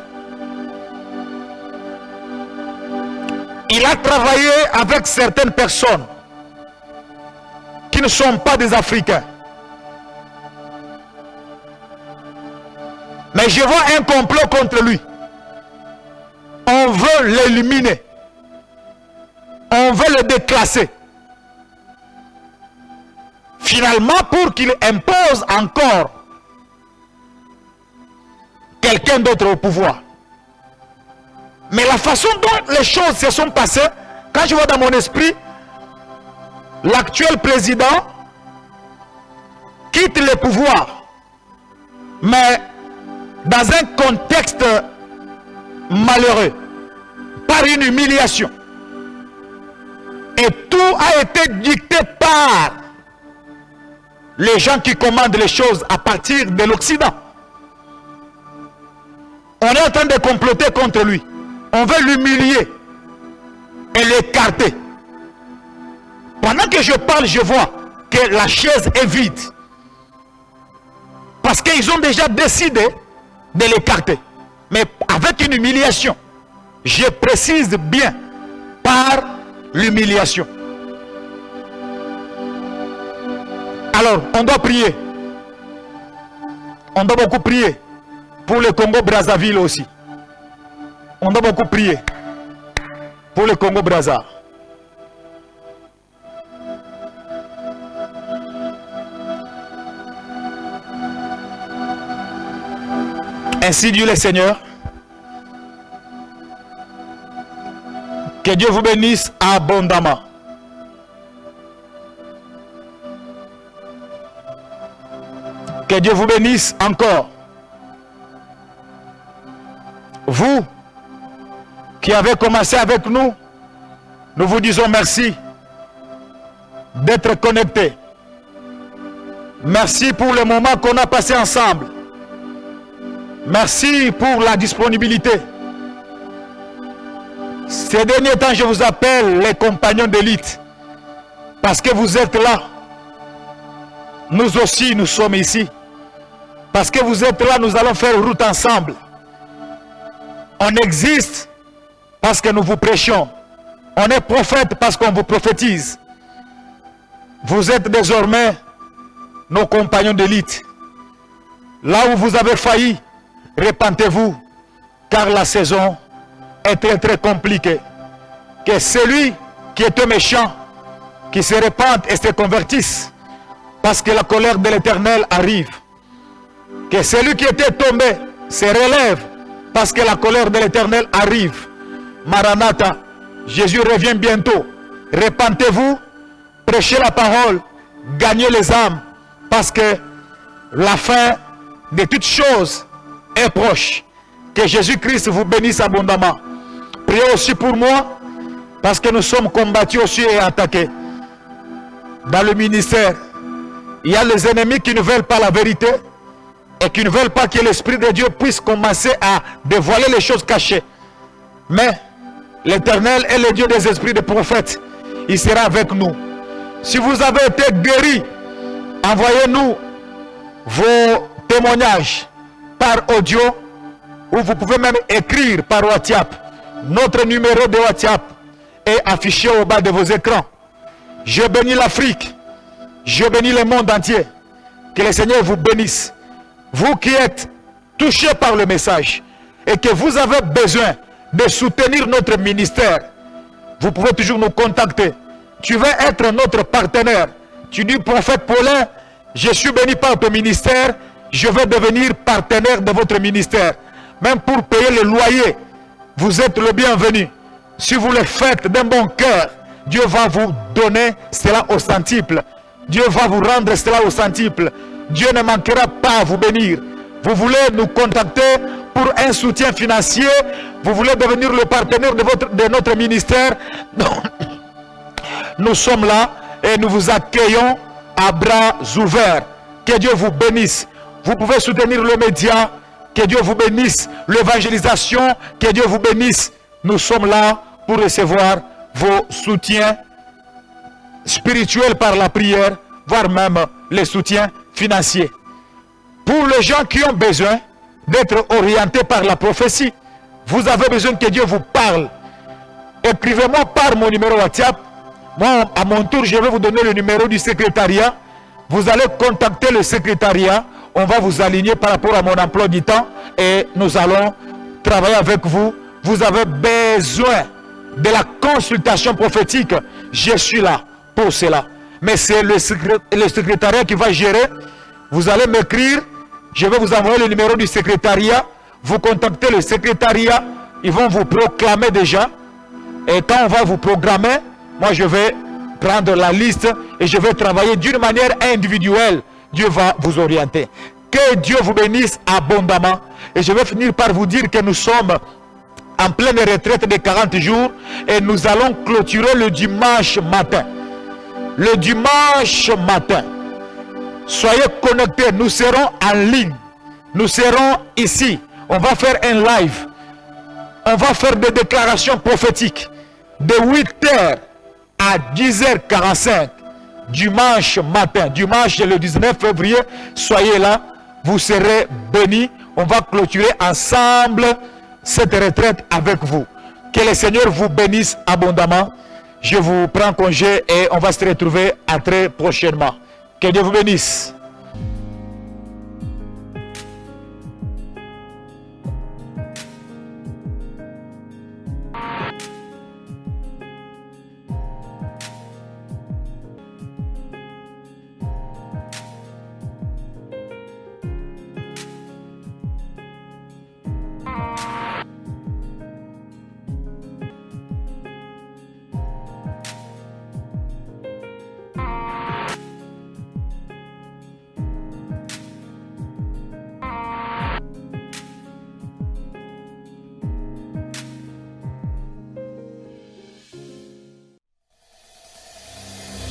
Il a travaillé avec certaines personnes qui ne sont pas des Africains. Mais je vois un complot contre lui. On veut l'éliminer. On veut le déclasser. Finalement, pour qu'il impose encore quelqu'un d'autre au pouvoir. Mais la façon dont les choses se sont passées, quand je vois dans mon esprit, l'actuel président quitte le pouvoir, mais dans un contexte malheureux, par une humiliation. Et tout a été dicté par les gens qui commandent les choses à partir de l'Occident. On est en train de comploter contre lui. On veut l'humilier et l'écarter. Pendant que je parle, je vois que la chaise est vide. Parce qu'ils ont déjà décidé de l'écarter. Mais avec une humiliation. Je précise bien, par l'humiliation. Alors, on doit prier. On doit beaucoup prier pour le Congo-Brazzaville aussi. On doit beaucoup prier pour le Congo-Brazza. Ainsi dit le Seigneur. Que Dieu vous bénisse abondamment. Que Dieu vous bénisse encore. Vous qui avez commencé avec nous, nous vous disons merci d'être connectés. Merci pour le moment qu'on a passé ensemble. Merci pour la disponibilité. Ces derniers temps, je vous appelle les compagnons d'élite. Parce que vous êtes là. Nous aussi, nous sommes ici. Parce que vous êtes là, nous allons faire route ensemble. On existe parce que nous vous prêchons. On est prophète parce qu'on vous prophétise. Vous êtes désormais nos compagnons d'élite. Là où vous avez failli, repentez-vous, car la saison est très très compliquée. Que celui qui était méchant, qui se repente et se convertisse, parce que la colère de l'Éternel arrive. Que celui qui était tombé se relève, parce que la colère de l'Éternel arrive. Maranatha, Jésus revient bientôt. Repentez-vous, prêchez la parole, gagnez les âmes, parce que la fin de toutes choses est proche. Que Jésus-Christ vous bénisse abondamment. Priez aussi pour moi, parce que nous sommes combattus aussi et attaqués. Dans le ministère, il y a les ennemis qui ne veulent pas la vérité et qui ne veulent pas que l'Esprit de Dieu puisse commencer à dévoiler les choses cachées. Mais l'Éternel est le Dieu des esprits des prophètes. Il sera avec nous. Si vous avez été guéri, envoyez-nous vos témoignages par audio ou vous pouvez même écrire par WhatsApp. Notre numéro de WhatsApp est affiché au bas de vos écrans. Je bénis l'Afrique. Je bénis le monde entier. Que le Seigneur vous bénisse. Vous qui êtes touchés par le message et que vous avez besoin de soutenir notre ministère, vous pouvez toujours nous contacter. Tu veux être notre partenaire. Tu dis, prophète Paulin, je suis béni par ton ministère, je veux devenir partenaire de votre ministère. Même pour payer le loyer, vous êtes le bienvenu. Si vous le faites d'un bon cœur, Dieu va vous donner cela au centuple. Dieu va vous rendre cela au centuple. Dieu ne manquera pas à vous bénir. Vous voulez nous contacter pour un soutien financier, vous voulez devenir le partenaire de notre ministère, nous sommes là et nous vous accueillons à bras ouverts. Que Dieu vous bénisse. Vous pouvez soutenir le média. Que Dieu vous bénisse. L'évangélisation. Que Dieu vous bénisse. Nous sommes là pour recevoir vos soutiens spirituels par la prière, voire même les soutiens financiers. Pour les gens qui ont besoin d'être orientés par la prophétie, vous avez besoin que Dieu vous parle. Écrivez-moi par mon numéro WhatsApp. Moi, à mon tour, je vais vous donner le numéro du secrétariat. Vous allez contacter le secrétariat. On va vous aligner par rapport à mon emploi du temps et nous allons travailler avec vous. Vous avez besoin de la consultation prophétique. Je suis là pour cela. Mais c'est le secrétariat qui va gérer. Vous allez m'écrire. Je vais vous envoyer le numéro du secrétariat. Vous contactez le secrétariat. Ils vont vous proclamer déjà. Et quand on va vous programmer, moi je vais prendre la liste et je vais travailler d'une manière individuelle. Dieu va vous orienter. Que Dieu vous bénisse abondamment. Et je vais finir par vous dire que nous sommes en pleine retraite de 40 jours et nous allons clôturer le dimanche matin. Le dimanche matin. Soyez connectés, nous serons en ligne. Nous serons ici. On va faire un live. On va faire des déclarations prophétiques. De 8h à 10h45. Dimanche matin. Dimanche le 19 février. Soyez là. Vous serez bénis. On va clôturer ensemble cette retraite avec vous. Que le Seigneur vous bénisse abondamment. Je vous prends congé et on va se retrouver à très prochainement. Que Dieu vous bénisse.